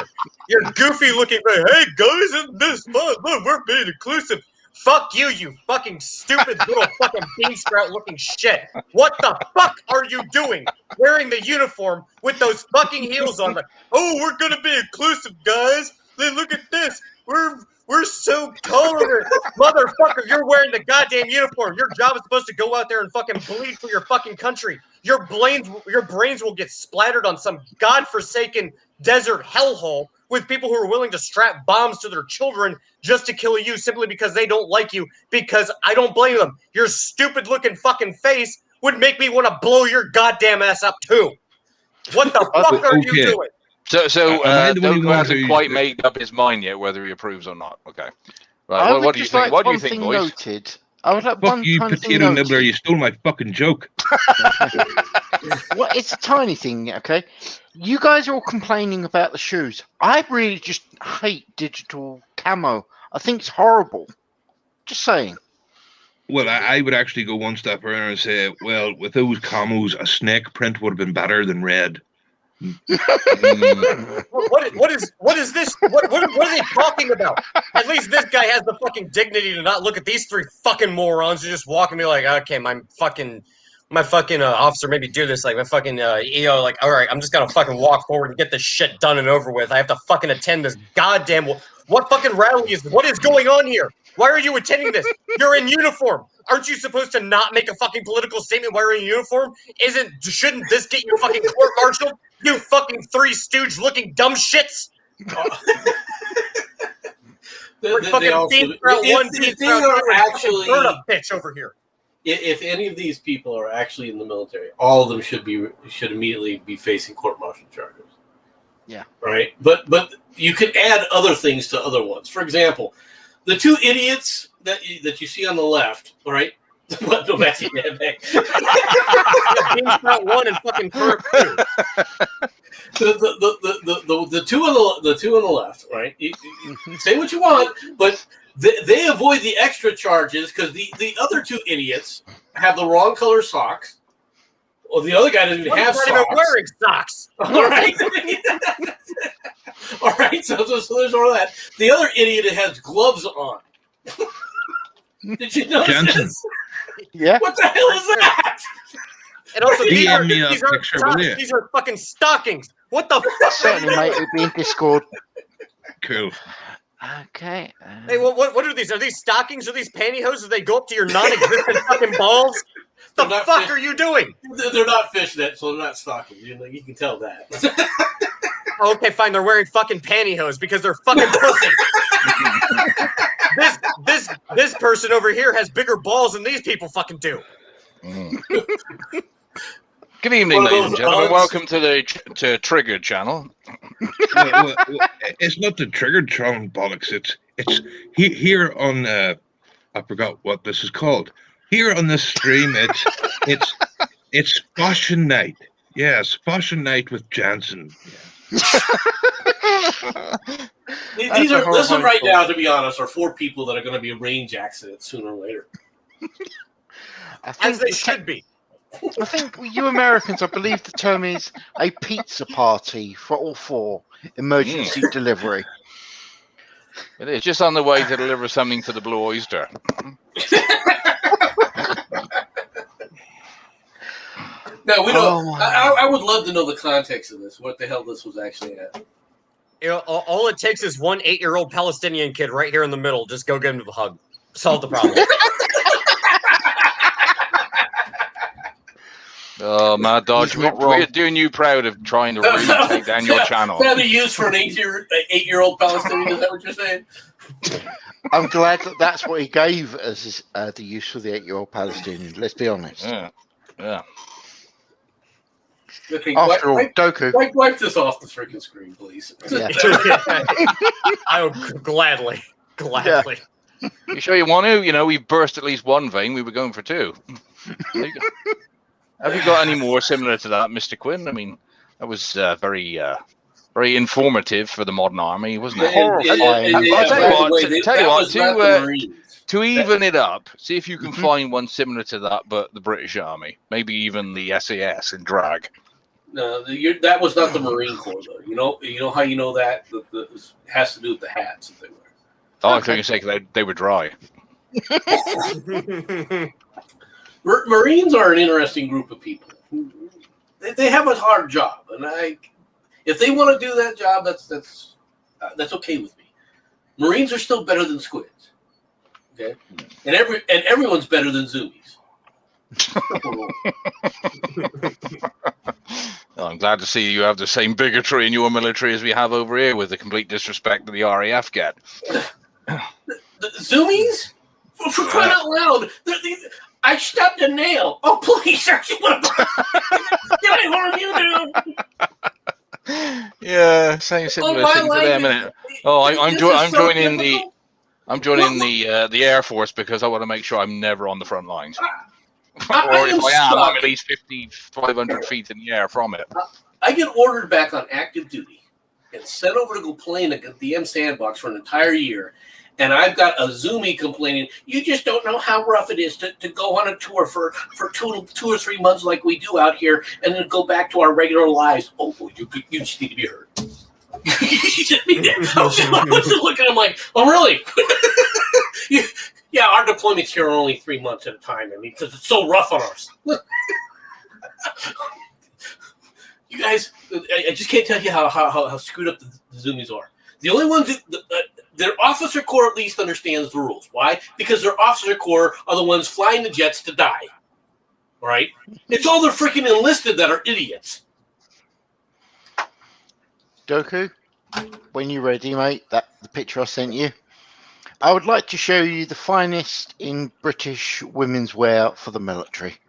You're goofy looking. Hey guys, isn't this fun? Look, we're being inclusive. Fuck you, you fucking stupid little fucking bean sprout looking shit. What the fuck are you doing wearing the uniform with those fucking heels on? We're gonna be inclusive, guys. Look at this. We're so tolerant. Motherfucker, you're wearing the goddamn uniform. Your job is supposed to go out there and fucking bleed for your fucking country. Your brains will get splattered on some godforsaken desert hellhole with people who are willing to strap bombs to their children just to kill you simply because they don't like you, because I don't blame them. Your stupid looking fucking face would make me want to blow your goddamn ass up too. What the fuck are you doing? So Doku hasn't quite made up his mind yet whether he approves or not. Okay. Right, what do you think? What do you think, boys? Noted. I would like Fuck you, potato nibbler, you stole my fucking joke. Well, it's a tiny thing, okay? You guys are all complaining about the shoes. I really just hate digital camo. I think it's horrible. Just saying. Well, I would actually go one step further and say, well, with those camos, a snake print would have been better than red. What is this? What are they talking about? At least this guy has the fucking dignity to not look at these three fucking morons and just walk and be like, okay, my fucking officer made me do this. Like my fucking EO, like, all right, I'm just gonna fucking walk forward and get this shit done and over with. I have to fucking attend this goddamn. What fucking rally is this? What is going on here? Why are you attending this? You're in uniform. Aren't you supposed to not make a fucking political statement while you're in uniform? Shouldn't this get you fucking court-martialed? You fucking Three Stooge looking dumb shits. Bitch over here. If any of these people are actually in the military, all of them should immediately be facing court-martial charges. Yeah. Right. But you could add other things to other ones. For example, the two idiots that you see on the left. All right. What? No, Matthew. One and fucking Perp two. The two on the left, right? You say what you want, but they avoid the extra charges because the other two idiots have the wrong color socks. Well, the other guy doesn't even have socks. Not even wearing socks. All right. All right. So there's all that. The other idiot has gloves on. Did you notice Jensen. this? Yeah. What the hell is that? And also, DM me that picture, will you? these are fucking stockings. What the fuck? Certainly, mate. It'll be in Discord. Cool. Okay. Hey, what are these? Are these stockings? Are these pantyhose? Do they go up to your non-existent fucking balls? The fuck are you doing? They're not fishnet, so they're not stockings. You can tell that. Okay, fine. They're wearing fucking pantyhose because they're fucking pussies. This person over here has bigger balls than these people fucking do. Good evening, ladies and gentlemen. Welcome to the Triggered channel. Well, it's not the Triggered channel, bollocks. It's here on. I forgot what this is called. Here on this stream, it's Fashion Night. Yes, Fashion Night with Jansen. These are listen right now. To be honest, are 4 people that are going to be range accidents sooner or later. As they should be. I think you Americans, I believe the term is a pizza party for all 4. Emergency delivery. It is just on the way to deliver something to the Blue Oyster. No, we don't. I would love to know the context of this. What the hell this was actually at. You know, all it takes is one 8-year-old Palestinian kid right here in the middle. Just go give him a hug. Solve the problem. Oh, Mad Dodge, we're doing you proud of trying to really take down your channel. That'd be used for an 8-year-old Palestinian. Is that what you're saying? I'm glad that's what he gave as the use for the 8-year-old Palestinian. Let's be honest. Yeah. Okay, After all, Doku. Wipe this off the freaking screen, please. Yeah. I would gladly. Yeah. You sure you want to? You know, we burst at least one vein. We were going for 2. There you go. Have you got any more similar to that, Mr. Quinn? I mean, that was very informative for the modern army, wasn't it? Horrifying. I'll tell you what, to even it up, see if you can find one similar to that, but the British Army, maybe even the SAS in drag. No, that was not the Marine Corps, though. You know how you know that? It has to do with the hats that they wear. Oh, I think you say they were dry. Marines are an interesting group of people. They have a hard job, and if they want to do that job, that's okay with me. Marines are still better than squids, okay? And everyone's better than zoomies. Well, I'm glad to see you have the same bigotry in your military as we have over here, with the complete disrespect that the RAF get. The zoomies, for crying out loud, I stubbed a nail. Oh, please, did I harm you now? Yeah, same similar thing to them, innit? Oh, I'm joining the Air Force because I want to make sure I'm never on the front lines. Or if I am, I'm at least 500 feet in the air from it. I get ordered back on active duty and sent over to go play in the M sandbox for an entire year. And I've got a zoomie complaining, you just don't know how rough it is to go on a tour for 2 or 3 months like we do out here and then go back to our regular lives. Oh, you just need to be heard. I was just looking at him like, oh, really? Yeah, our deployments here are only 3 months at a time. I mean, because it's so rough on us. You guys, I just can't tell you how screwed up the zoomies are. The only ones their officer corps at least understands the rules. Why? Because their officer corps are the ones flying the jets to die. All right? It's all the freaking enlisted that are idiots. Doku, when you're ready, mate, the picture I sent you. I would like to show you the finest in British women's wear for the military.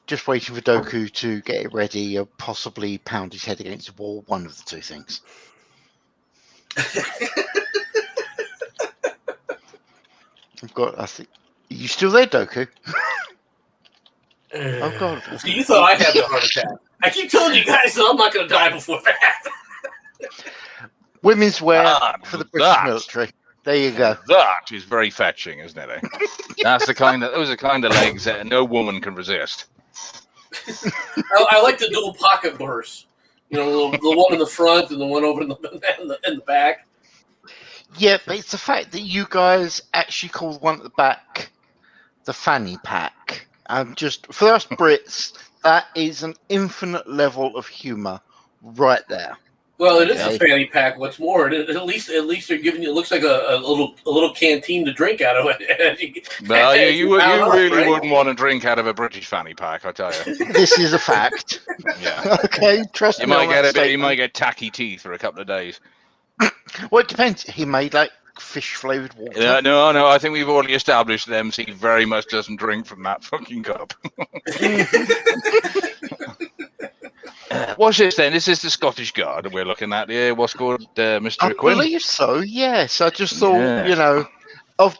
Just waiting for Doku to get it ready or possibly pound his head against the wall. One of the 2 things. I think. Are you still there, Doku? Oh, God. So you thought I had the heart attack. I keep telling you guys that I'm not going to die before that. Women's wear for the British military. There you go. That is very fetching, isn't it? Those are the kind of legs that no woman can resist. I like the dual pocket bursts. You know, the one in the front and the one over in the back. Yeah, but it's the fact that you guys actually call the one at the back the fanny pack. Just for us Brits, that is an infinite level of humour right there. Well, it is Okay. a fanny pack. What's more, at least they're giving you. It looks like a little canteen to drink out of it. Well, you really right? wouldn't want to drink out of a British fanny pack, I tell you. This is a fact. Yeah, Okay, trust you me. might on that get you might statement. get tacky teeth for a couple of days. Well, it depends. He made like fish flavoured water. No, I think we've already established that MC very much doesn't drink from that fucking cup. What's this then? This is the Scottish Guard we're looking at here. What's called Mr. I Quinn? believe so. Yes, I just thought Yeah. of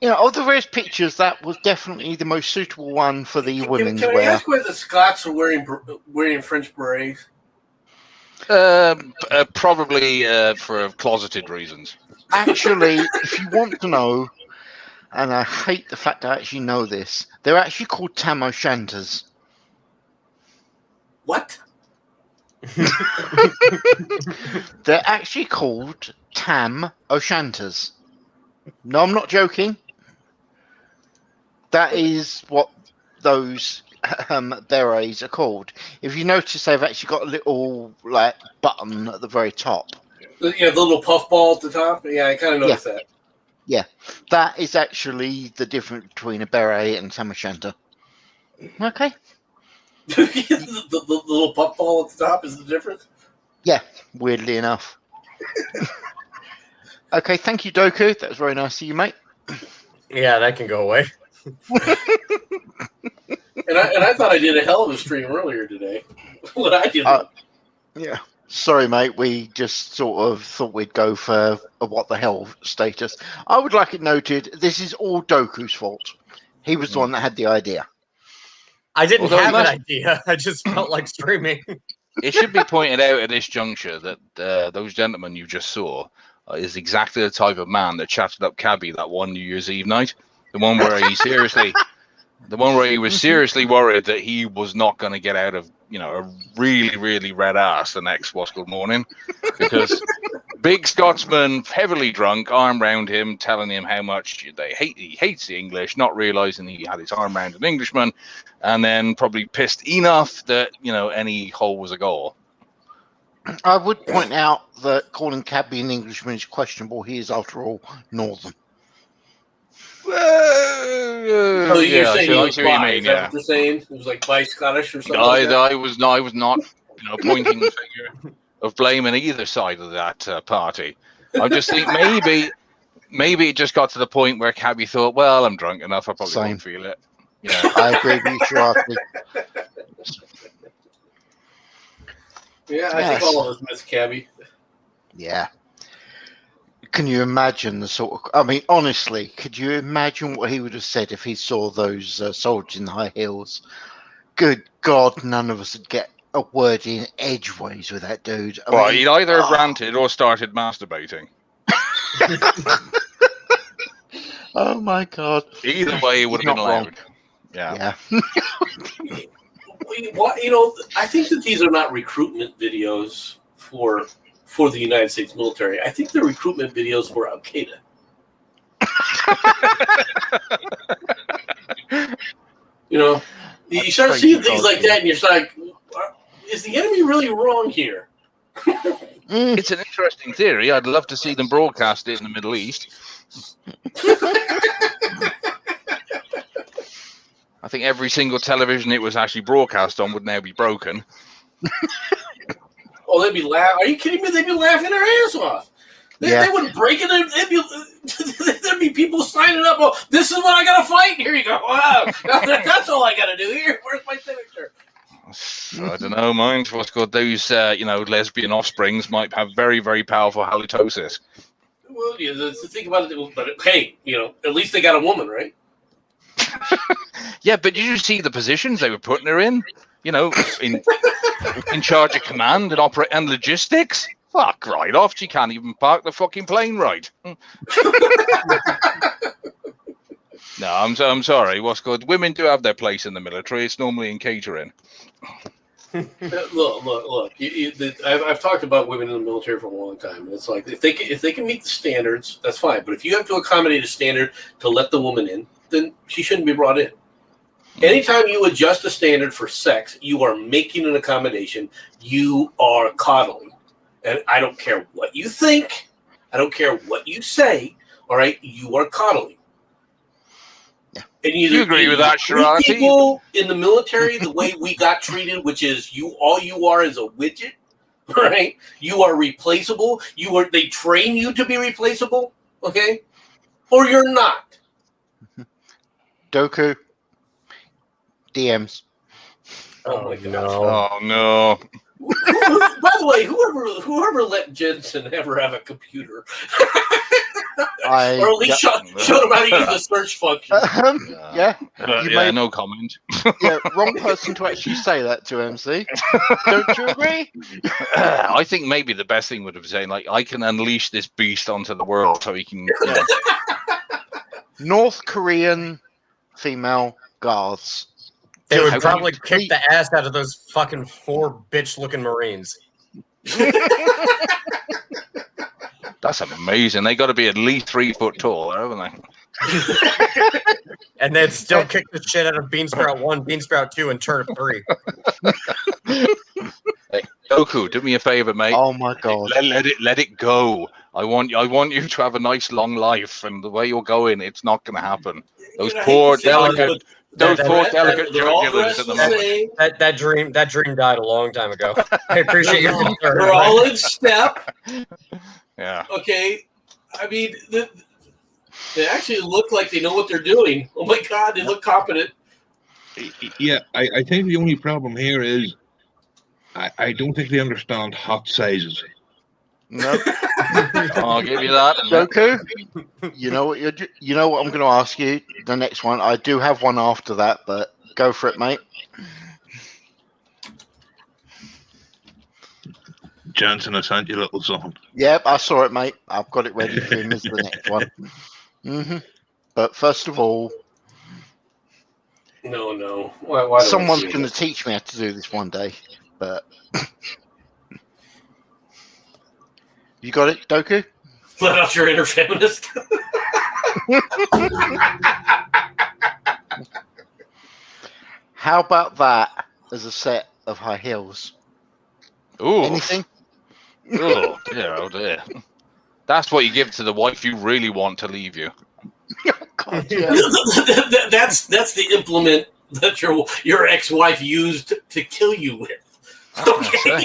of the various pictures, that was definitely the most suitable one for the women's Can I wear. ask why the Scots are wearing French berets? Probably for closeted reasons. Actually, if you want to know, and I hate the fact I actually know this, they're actually called tam o' shanters. What? They're actually called tam o' shanters. No, I'm not joking. That is what those berets are called. If you notice, they've actually got a little like button at the very top. Yeah, the little puff ball at the top. Yeah, I kind of noticed that. That is actually the difference between a beret and a tam o' shanter. Okay. the little puff ball at the top is the difference. Weirdly enough. Okay, thank you, Doku. That was very nice of you, mate. Yeah, that can go away. And I thought I did a hell of a stream earlier today. What I did. Yeah. Sorry, mate. We just sort of thought we'd go for a what the hell status. I would like it noted, this is all Doku's fault. He was the one that had the idea. I didn't Although have an most- idea. I just felt like streaming. It should be pointed out at this juncture that those gentlemen you just saw is exactly the type of man that chatted up Cabby that one New Year's Eve night. The one where he was seriously worried that he was not going to get out of, a really, really red ass the next what's called morning, because big Scotsman, heavily drunk, arm round him, telling him how much he hates the English, not realizing he had his arm round an Englishman, and then probably pissed enough that any hole was a goal. I would point out that calling Cabby an Englishman is questionable. He is, after all, Northern. You're Yeah, saying I he was see what you bi. mean. Is that Yeah, what you're saying? It was like bi Scottish or something. I was not, pointing the finger of blame in either side of that party. I just think maybe it just got to the point where Cabby thought, well, I'm drunk enough, I probably Same. won't feel it. I agree with you, Sharply. Yeah, I think Yes. all of us miss Cabby. Yeah. Can you imagine the sort of... I mean, honestly, could you imagine what he would have said if he saw those soldiers in high heels? Good God, none of us would get a word in edgeways with that dude. I mean, He'd either ranted or started masturbating. oh my God. Either way, it would He's have been not wrong. allowed. Yeah. I think that these are not recruitment videos for the United States military. I think they're recruitment videos for Al Qaeda. You start seeing things like that, and you're like, is the enemy really wrong here? It's an interesting theory. I'd love to see them broadcast it in the Middle East. I think every single television it was actually broadcast on would now be broken. Oh, they'd be laughing. Are you kidding me? They'd be laughing their ass off. They wouldn't break it. There'd be people signing up. Oh, this is what I got to fight. Here you go. Wow. That's all I got to do. Here, where's my signature? I don't know, mind. What's called those, lesbian offsprings might have very, very powerful halitosis. Well, think about it. But hey, at least they got a woman, right? Yeah, but did you see the positions they were putting her in? In charge of command and logistics. Fuck right off. She can't even park the fucking plane right. No, I'm sorry. What's good? Women do have their place in the military. It's normally in catering. Look. I've talked about women in the military for a long time. And it's like if they can meet the standards, that's fine. But if you have to accommodate a standard to let the woman in, then she shouldn't be brought in. Anytime you adjust the standard for sex, you are making an accommodation. You are coddling. And I don't care what you think. I don't care what you say. All right? You are coddling. Yeah. And You agree with that, treat Shirati? people in the military the way we got treated, which is all you are is a widget, right? You are replaceable. They train you to be replaceable, okay? Or you're not. Doku. DMs. Oh my God. No. Oh no. By the way, whoever let Jensen ever have a computer, or at least showed him how to use the search function. Yeah. You made- no comment. Yeah, wrong person to actually say that to, MC. Don't you agree? I think maybe the best thing would have said, like, I can unleash this beast onto the world so he can. Yeah. North Korean female guards. They Just would how probably you kick treat- the ass out of those fucking 4 bitch-looking Marines. That's amazing. They got to be at least 3 foot tall, haven't they? And they'd still kick the shit out of Beansprout 1, Beansprout 2, and Turnip 3. Hey, Doku, do me a favor, mate. Oh my God. Let it go. I want you to have a nice long life, and the way you're going, it's not going to happen. Those poor delicate jugulars at the moment. That dream died a long time ago. I appreciate your concern. They're all in step. Yeah. Okay. I mean, they actually look like they know what they're doing. Oh my God, they look competent. Yeah, I think the only problem here is I don't think they understand hot sizes. Nope. I'll give you that. Doku, you know what I'm going to ask you. The next one, I do have one after that, but go for it, mate. Jansen, I sent you a little something. Yep, I saw it, mate. I've got it ready for him as the next one. But first of all, No. Why someone's going to teach me how to do this one day. But you got it, Doku? Let out your inner feminist. How about that as a set of high heels? Ooh. Anything? Oh dear. That's what you give to the wife you really want to leave you. God, yeah. That's the implement that your ex-wife used to kill you with. Okay.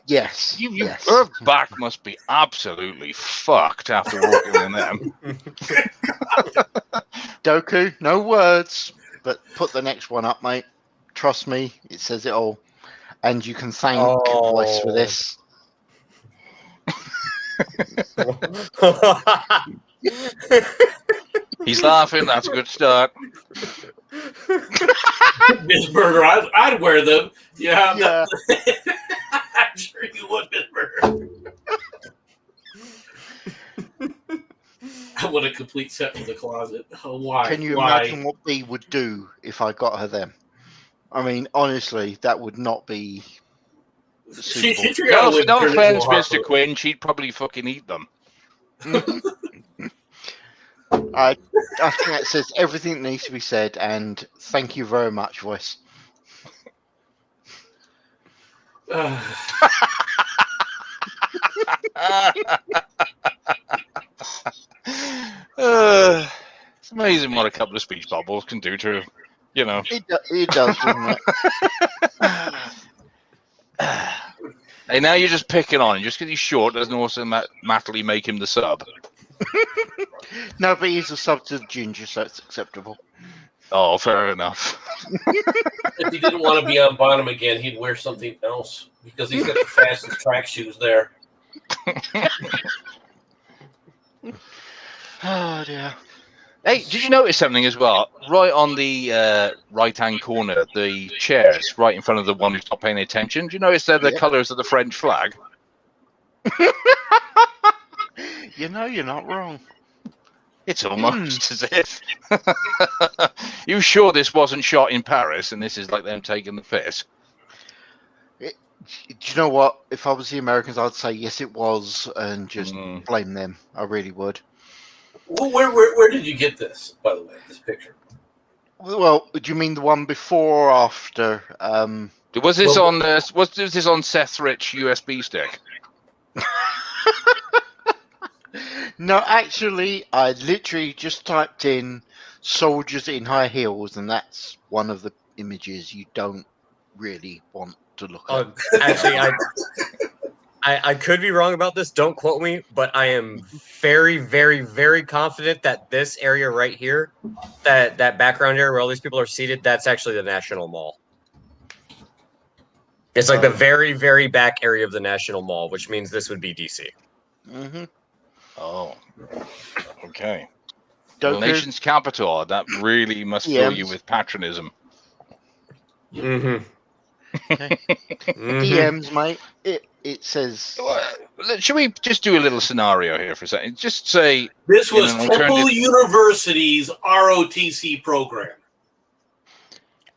Yes. Yes. Her back must be absolutely fucked after walking in them. Doku, no words, but put the next one up, mate. Trust me, it says it all. And you can thank Voice for this. He's laughing. That's a good start. Miss Burger, I'd wear them. Yeah. I'm sure you would, Miss Burger. I want a complete set for the closet. Oh, why? Can you imagine what B would do if I got her them? I mean, honestly, that would not be suitable. No offense, Mr. Quinn. She'd probably fucking eat them. I think that says everything that needs to be said, and thank you very much, Voice. It's amazing what a couple of speech bubbles can do to, you know. It does, doesn't it? Hey, now you're just picking on him. Just because he's short doesn't automatically make him the sub. No, but he's a sub to Ginger, so it's acceptable. Oh, fair enough. If he didn't want to be on bottom again, he'd wear something else because he's got the fastest track shoes there. Oh, dear. Hey, did you notice something as well? Right on the right-hand corner, the chairs right in front of the one who's not paying attention. Do you notice they're the colours of the French flag? You know, you're not wrong. It's almost as if. You sure this wasn't shot in Paris and this is like them taking the piss? Do you know what? If I was the Americans, I'd say yes, it was, and just blame them. I really would. Well, where did you get this, by the way, this picture? Well, do you mean the one before or after? Was this Well- on was this on Seth Rich USB stick? No, actually, I literally just typed in soldiers in high heels, and that's one of the images you don't really want to look at. Actually, I could be wrong about this. Don't quote me, but I am very, very, very confident that this area right here, that background area where all these people are seated, that's actually the National Mall. It's like the very, very back area of the National Mall, which means this would be DC. Mm-hmm. Oh, okay. Doku? Well, nation's capital. That really must fill you with patriotism. Mm-hmm. Okay. DMs, mate. It says. Should we just do a little scenario here for a second? Just say This was in an Temple alternative- University's ROTC program.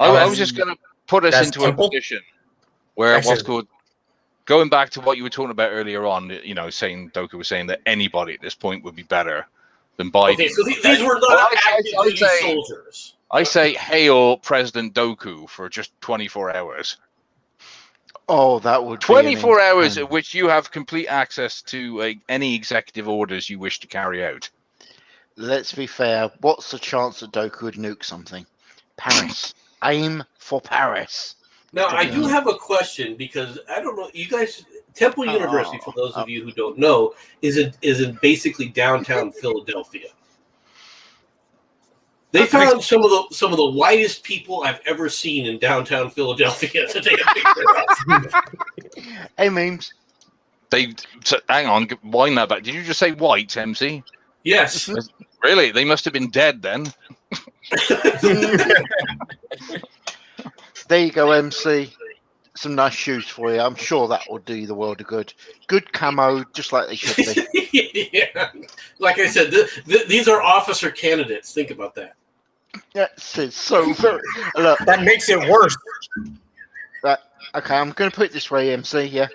I was just going to put us That's into Temple? a position where Actually- what's called going back to what you were talking about earlier on. You know, saying Doku was saying that anybody at this point would be better than Biden. Okay, so these were Well, not I active duty say- soldiers. I say hail President Doku for just 24 hours. Oh, that would be 24 hours insane. at which you have complete access to any executive orders you wish to carry out. Let's be fair. What's the chance that Doku would nuke something? Paris. Aim for Paris. Now, I do have a question because I don't know. You guys, Temple University, for those of you who don't know, is in basically downtown Philadelphia. They found some of the whitest people I've ever seen in downtown Philadelphia to take a picture of. Hey, memes. Hang on, wind that back. Did you just say white, MC? Yes. Really? They must have been dead then. There you go, MC. Some nice shoes for you. I'm sure that will do you the world of good. Good camo, just like they should be. Yeah. Like I said, these are officer candidates. Think about that. Yes, it's so very. Look, That makes it worse. right, okay, I'm going to put it this way, MC. Yeah.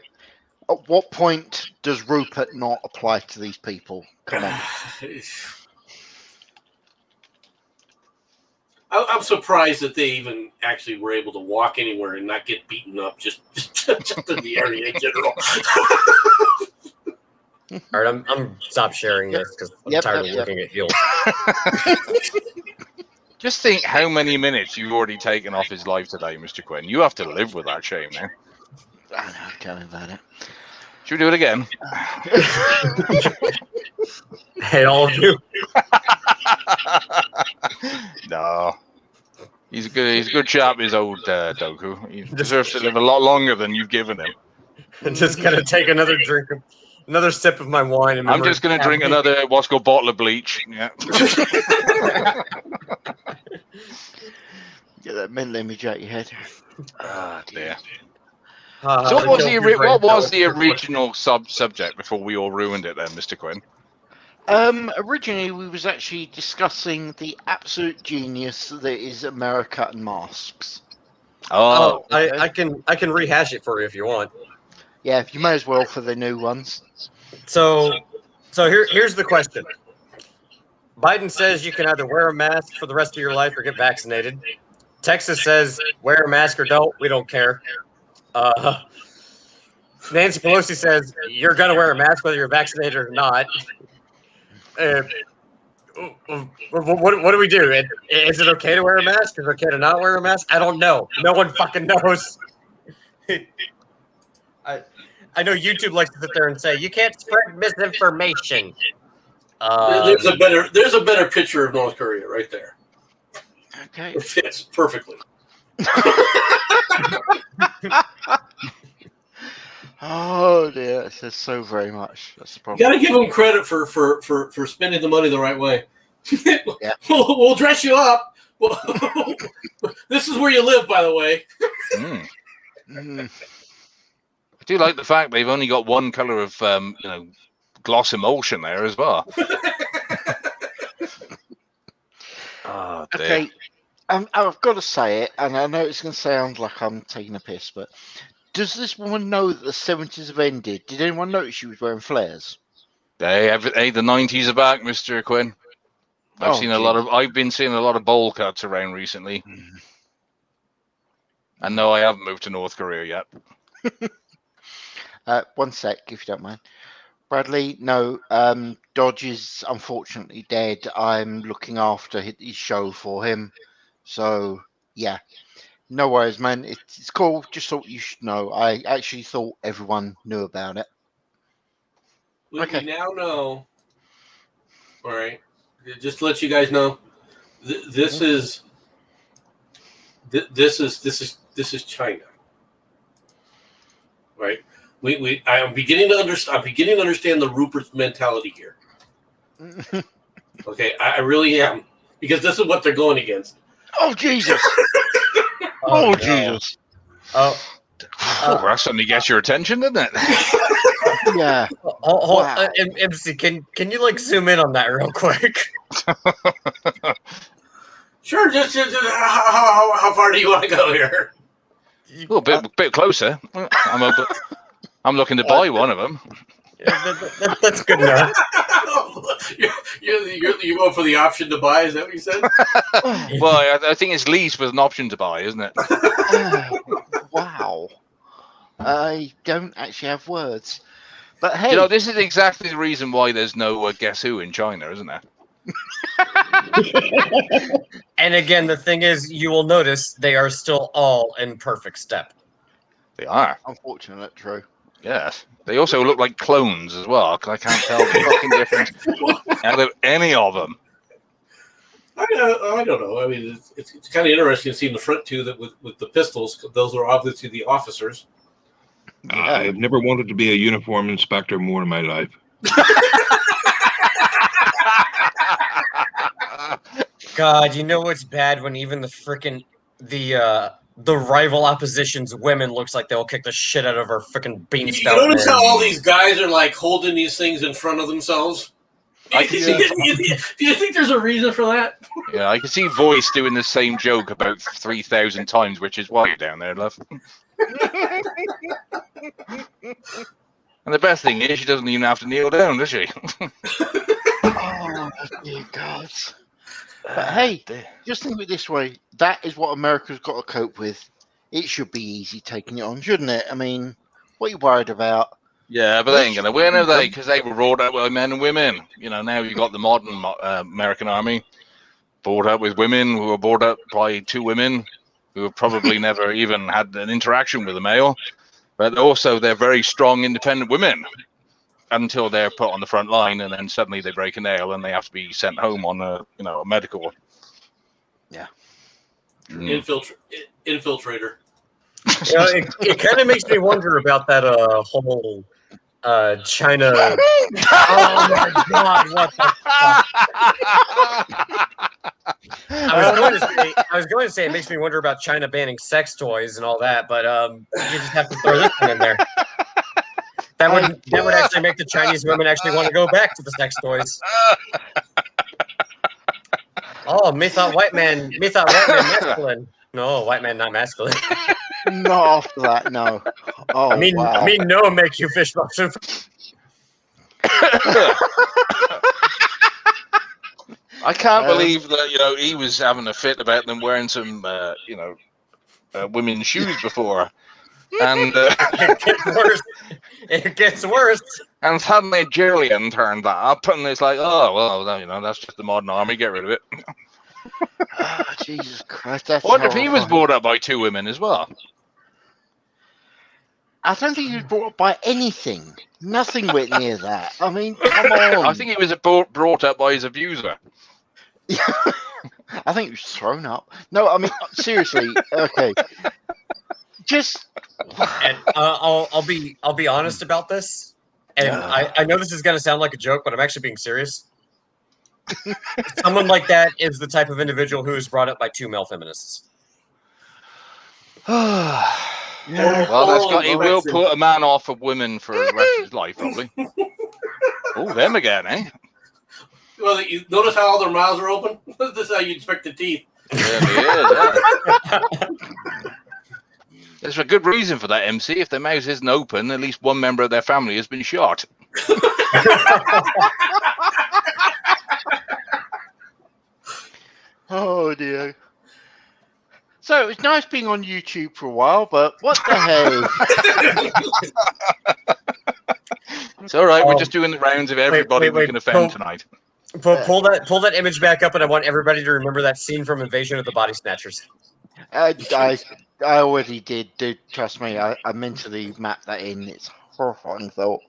At what point does Rupert not apply to these people? Come on. I'm surprised that they even actually were able to walk anywhere and not get beaten up just in the area in general. All right, I'm stop sharing this because I'm tired of looking at heels. Just think how many minutes you've already taken off his life today, Mr. Quinn. You have to live with that shame now. I know, tell me about it. Should we do it again? Hey, all of you. No. He's a good chap, his old Doku. He deserves to live a lot longer than you've given him. I'm just gonna take another sip of my wine. And I'm just going to drink another what's called bottle of bleach. Yeah. Get that mental image out your head. Ah, dear. So what was the original subject before we all ruined it then, Mr. Quinn? Originally, we was actually discussing the absolute genius that is America and masks. Oh, okay. I can rehash it for you if you want. Yeah, you may as well for the new ones. So here's the question. Biden says you can either wear a mask for the rest of your life or get vaccinated. Texas says wear a mask or don't. We don't care. Nancy Pelosi says you're gonna wear a mask whether you're vaccinated or not. What do we do? Is it okay to wear a mask? Is it okay to not wear a mask? I don't know. No one fucking knows. I know YouTube likes to sit there and say you can't spread misinformation. There's a better picture of North Korea right there. Okay. It fits perfectly. Oh dear, it says so very much. That's the You problem. got to give them credit for spending the money the right way. Yeah. We'll dress you up. This is where you live, by the way. Mm. I do like the fact they've only got one color of gloss emulsion there as well. Oh, dear. Okay, I've got to say it, and I know it's going to sound like I'm taking a piss, but does this woman know that the 70s have ended? Did anyone notice she was wearing flares? Hey, the 90s are back, Mr. Quinn. I've been seeing a lot of bowl cuts around recently. And no, I haven't moved to North Korea yet. One sec, if you don't mind. Bradley, no, Dodge is unfortunately dead. I'm looking after his show for him. So, yeah. No worries, man. It's cool. Just thought you should know. I actually thought everyone knew about it. We now know. All right. Just to let you guys know, this is China. Right? I'm beginning to understand the Rupert's mentality here. Okay, I really am, because this is what they're going against. Oh Jesus! Oh, no. Jesus! Oh, that suddenly gets your attention, doesn't it? Yeah. Wow. MC, can you like zoom in on that real quick? Sure. Just how far do you want to go here? A bit closer. I'm looking to buy one of them. Yeah, that's good enough. You go for the option to buy? Is that what you said? Well, I think it's lease with an option to buy, isn't it? Wow. I don't actually have words. But hey, this is exactly the reason why there's no Guess Who in China, isn't there? And again, the thing is, you will notice they are still all in perfect step. They are. Unfortunate, true. Yes. They also look like clones as well, because I can't tell the fucking difference out of any of them. I don't know. I mean, it's kind of interesting seeing the front two that with the pistols. Those are obviously the officers. I've never wanted to be a uniform inspector more in my life. God, you know what's bad when even the frickin' the rival opposition's women looks like they'll kick the shit out of her frickin' bean You spout. notice how all these guys are like holding these things in front of themselves? I can see. Do you think there's a reason for that? Yeah, I can see Voice doing the same joke about 3,000 times, which is why you're down there, love. And the best thing is, she doesn't even have to kneel down, does she? Oh, dear God. But hey, just think of it this way. That is what America's got to cope with. It should be easy taking it on, shouldn't it? I mean, what are you worried about? Yeah, but they ain't going to win, are they? Because they were brought up by men and women. Now you've got the modern American army brought up with women who were brought up by two women who have probably never even had an interaction with a male. But also, they're very strong, independent women until they're put on the front line, and then suddenly they break a nail and they have to be sent home on a medical. Yeah. Infiltrator. It kind of makes me wonder about that whole China. Oh my God! What the fuck? I was going to say it makes me wonder about China banning sex toys and all that, but you just have to throw this one in there. That would actually make the Chinese women actually want to go back to the sex toys. Oh, me thought white man masculine. No, white man not masculine. Not after that, no. Oh, I mean, wow. no, make you fish ball soup. I can't believe that he was having a fit about them wearing some women's shoes before, and It gets worse. It gets worse. And suddenly Julian turned that up, and it's like, oh well, that's just the modern army. Get rid of it. Oh, Jesus Christ! That's What if he was horrifying. brought up by two women as well? I don't think he was brought up by anything. Nothing went near that. I mean, come on. I think he was brought up by his abuser. I think he was thrown up. No, I mean, seriously. Okay. Just. And I'll be honest about this. And I know this is going to sound like a joke, but I'm actually being serious. Someone like that is the type of individual who is brought up by two male feminists. Well, he will put a man off of women for the rest of his life, probably. Oh, them again, eh? Well, you notice how all their mouths are open? This is how you inspect the teeth. Yeah, they is, There's a good reason for that, MC. If their mouth isn't open, at least one member of their family has been shot. dear. So it was nice being on YouTube for a while, but what the hey? It's all right. We're just doing the rounds of everybody we can offend tonight. Pull that image back up, and I want everybody to remember that scene from Invasion of the Body Snatchers. I already did, dude. Trust me. I mentally mapped that in. It's a horrifying thought.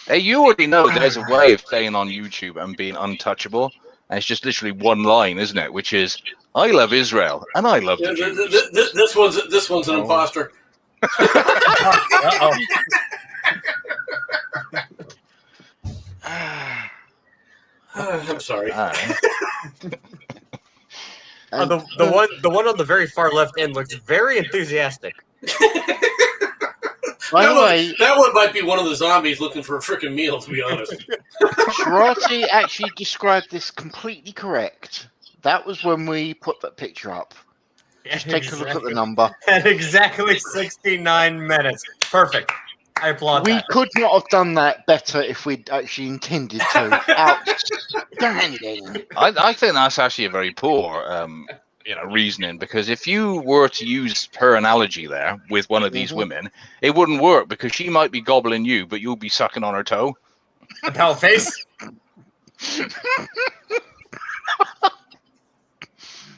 Hey, you already know there's a way of staying on YouTube and being untouchable. And it's just literally one line, isn't it? Which is, I love Israel and I love the Jews. This one's an imposter. Uh-oh. I'm sorry. The one on the very far left end looks very enthusiastic. By the way, that one might be one of the zombies looking for a freaking meal, to be honest. Shirati actually described this completely correct. That was when we put that picture up. Just take a look at the number. At exactly 69 minutes. Perfect. I applaud We that. could not have done that better if we'd actually intended to. Outstanding. I think that's actually a very poor reasoning, because if you were to use her analogy there with one of these women, it wouldn't work, because she might be gobbling you, but you'll be sucking on her toe. Pal face. So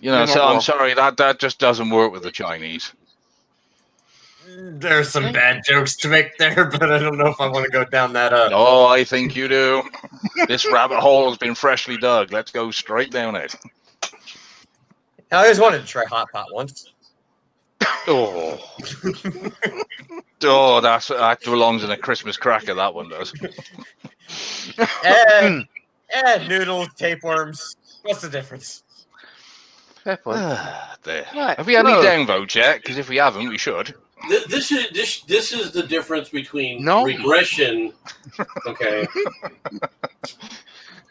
I'm sorry, that just doesn't work with the Chinese. There's some bad jokes to make there, but I don't know if I want to go down that. Oh, I think you do. This rabbit hole has been freshly dug. Let's go straight down it. I always wanted to try hot pot once. Oh, that belongs in a Christmas cracker. That one does. And noodles, tapeworms. What's the difference? Fair point. There. Right. Have we had any downvotes yet? Because if we haven't, we should. This is the difference between regression, okay,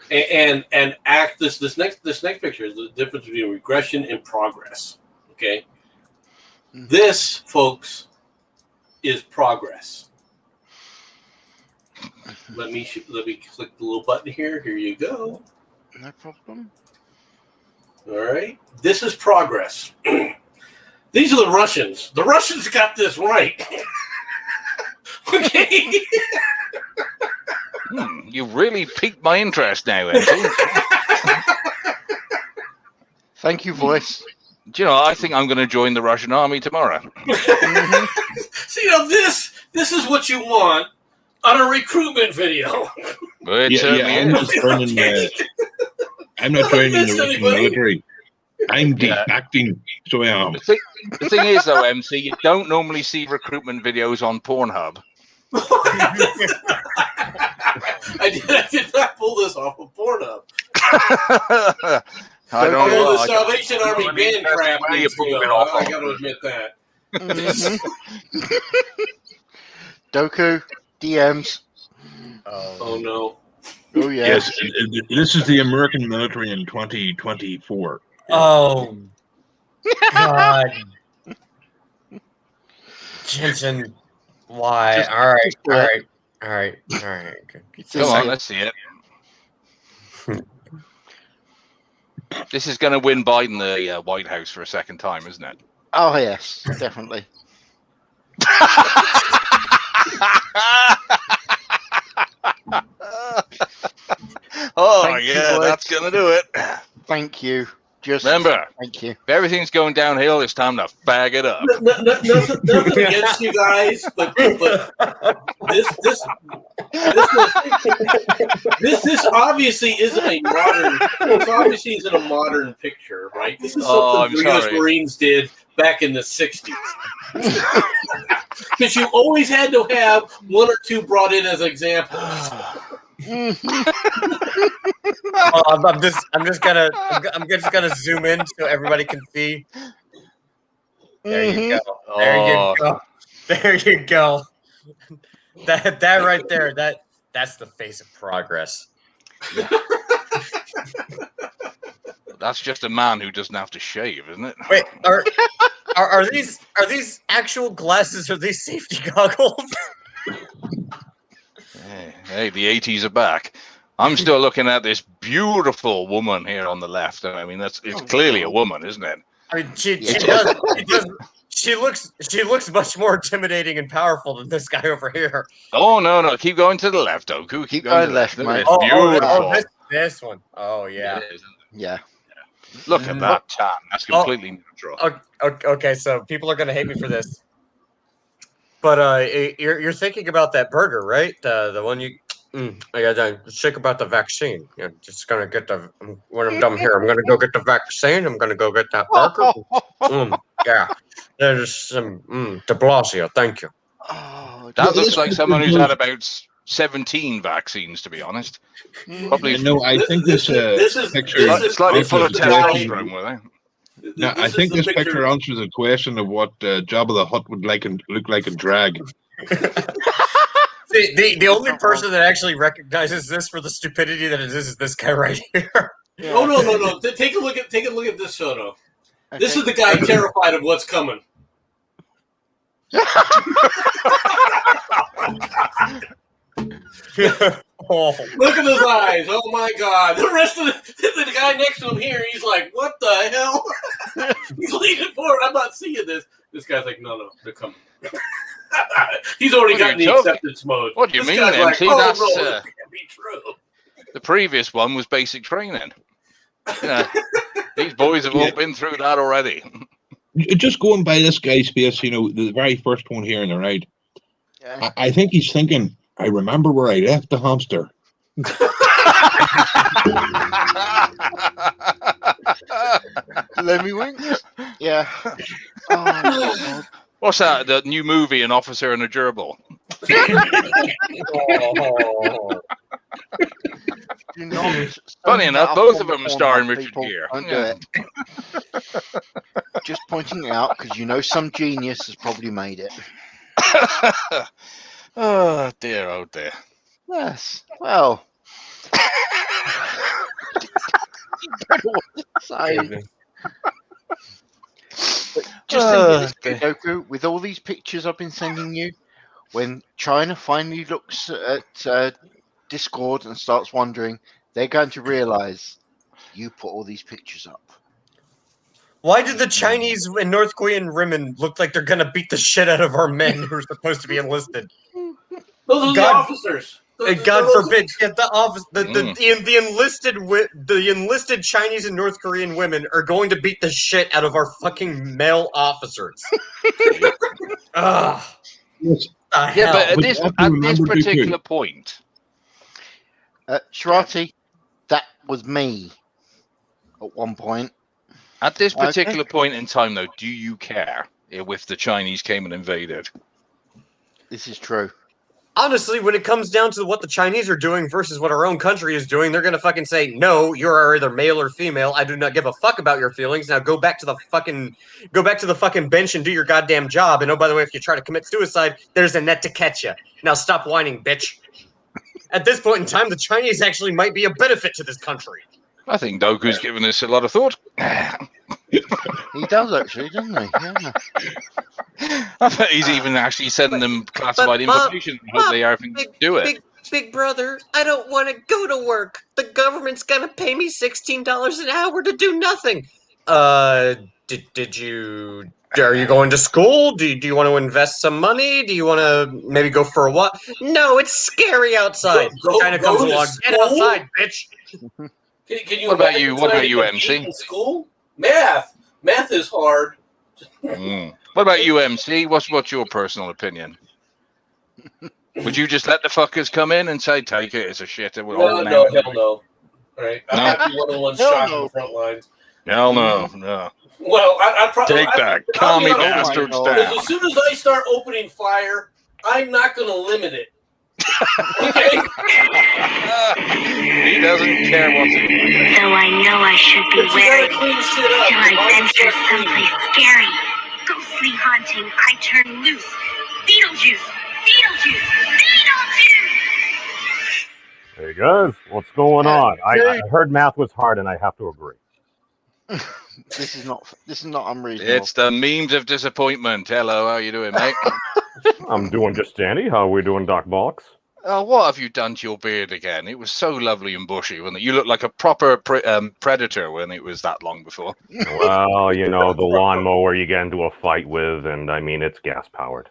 and act. This next picture is the difference between regression and progress. Okay, this, folks, is progress. Let me click the little button here. Here you go. No problem. All right, this is progress. These are the Russians. The Russians got this right. Okay. You really piqued my interest now, Andy. Thank you, voice. Do you know, I think I'm going to join the Russian army tomorrow. See, this is what you want on a recruitment video. But I'm not joining the Russian military. I'm defecting, so I am. The thing is, though, MC, you don't normally see recruitment videos on Pornhub. I did not pull this off of Pornhub. I don't know. The Salvation Army band crap. I got to admit that. Doku, DMs. Oh no. Oh yeah. Yes, this is the American military in 2024. Oh, God. Jensen, why? All right. Okay. Come on, let's see it. This is going to win Biden the White House for a second time, isn't it? Oh yes, definitely. That's going to do it. Thank you. Just remember, thank you. If everything's going downhill, it's time to fag it up. Nothing against you guys, but this obviously isn't a modern. This obviously isn't a modern picture, right? This is something the U.S. Marines did back in the '60s. Because you always had to have one or two brought in as examples. I'm just gonna zoom in so everybody can see. There you go. There you go. That right there. That's the face of progress. That's just a man who doesn't have to shave, isn't it? Wait, are these actual glasses? Or are these safety goggles? Hey, the 80s are back. I'm still looking at this beautiful woman here on the left. I mean, it's clearly a woman, isn't it? I mean, she does. She looks much more intimidating and powerful than this guy over here. Oh no! Keep going to the left, Doku. Keep going to the left, mate. It's beautiful. This one. Oh yeah. It is. Yeah. Look at that tan. That's completely natural. Okay, so people are gonna hate me for this, but you're thinking about that burger, right? The one you. I'm sick about the vaccine. You're just gonna get when I'm done here, I'm gonna go get the vaccine. I'm gonna go get that burger. Yeah, there's some de Blasio. Thank you. Oh, That looks like someone who's had about 17 vaccines, to be honest. Probably. No, I think this picture slightly full of answers the question. testosterone, were they? No, I think this picture answers the question of what Jabba the Hutt would look like in drag. The only person that actually recognizes this for the stupidity that it is this guy right here. Yeah. Oh no! Take a look at this photo. Okay. This is the guy terrified of what's coming. Oh. Look at his eyes! Oh my God! The rest of the guy next to him here, he's like, "What the hell?" He's leaning forward. I'm not seeing this. This guy's like, "No, they're coming." He's already got in the acceptance mode. What do you this mean, guy's MC? Like, That's no, that can't be true. The previous one was basic training. These boys have all been through that already. Just going by this guy's face, the very first one here on the right. Yeah. I think he's thinking, I remember where I left the hamster. Lemmy Winks? Yeah. Oh, what's that? The new movie, An Officer and a Gerbil? Funny enough, both of them star in Richard Gere. Just pointing it out because some genius has probably made it. Oh dear! Yes. Well. Just think, Doku, with all these pictures I've been sending you, when China finally looks at Discord and starts wondering, they're going to realize you put all these pictures up. Why did the Chinese and North Korean women look like they're gonna beat the shit out of our men who are supposed to be enlisted? Those are the officers. God forbid, the enlisted Chinese and North Korean women are going to beat the shit out of our fucking male officers. Yeah, but at this particular point, Shrati, that was me at one point. At this particular point in time, though, do you care if the Chinese came and invaded? This is true. Honestly, when it comes down to what the Chinese are doing versus what our own country is doing, they're going to fucking say, no, you're either male or female. I do not give a fuck about your feelings. Now go back to the fucking bench and do your goddamn job. And oh, by the way, if you try to commit suicide, there's a net to catch you. Now stop whining, bitch. At this point in time, the Chinese actually might be a benefit to this country. I think Doku's given this a lot of thought. He does actually, doesn't he? Yeah. I bet he's even actually sending them classified information. Hope they are to do it. Big brother, I don't want to go to work. The government's gonna pay me $16 an hour to do nothing. Did you? Are you going to school? Do you want to invest some money? Do you want to maybe go for a walk? No, it's scary outside. China comes along. Get outside, bitch. Can you what about you, MC? In school? Math is hard. What about you, MC? What's your personal opinion? Would you just let the fuckers come in and say, take it, it's a shit? No, hell no. All right, I have to be one of the ones shot in the front lines. Hell no. Well, I'd probably take that, commie bastards down. As soon as I start opening fire, I'm not going to limit it. Okay? He doesn't care what's in it. Though I know I should be wary till I venture someplace scary. Ghostly haunting, I turn loose. Beetlejuice! Hey guys, what's going on? I heard math was hard, and I have to agree. This is not unreasonable. It's the memes of disappointment. Hello, how you doing, mate? I'm doing just dandy. How are we doing, Doc Box? Oh, what have you done to your beard again? It was so lovely and bushy, wasn't it? You looked like a proper predator when it was that long before. Well, you know, the lawnmower you get into a fight with, and I mean, it's gas powered.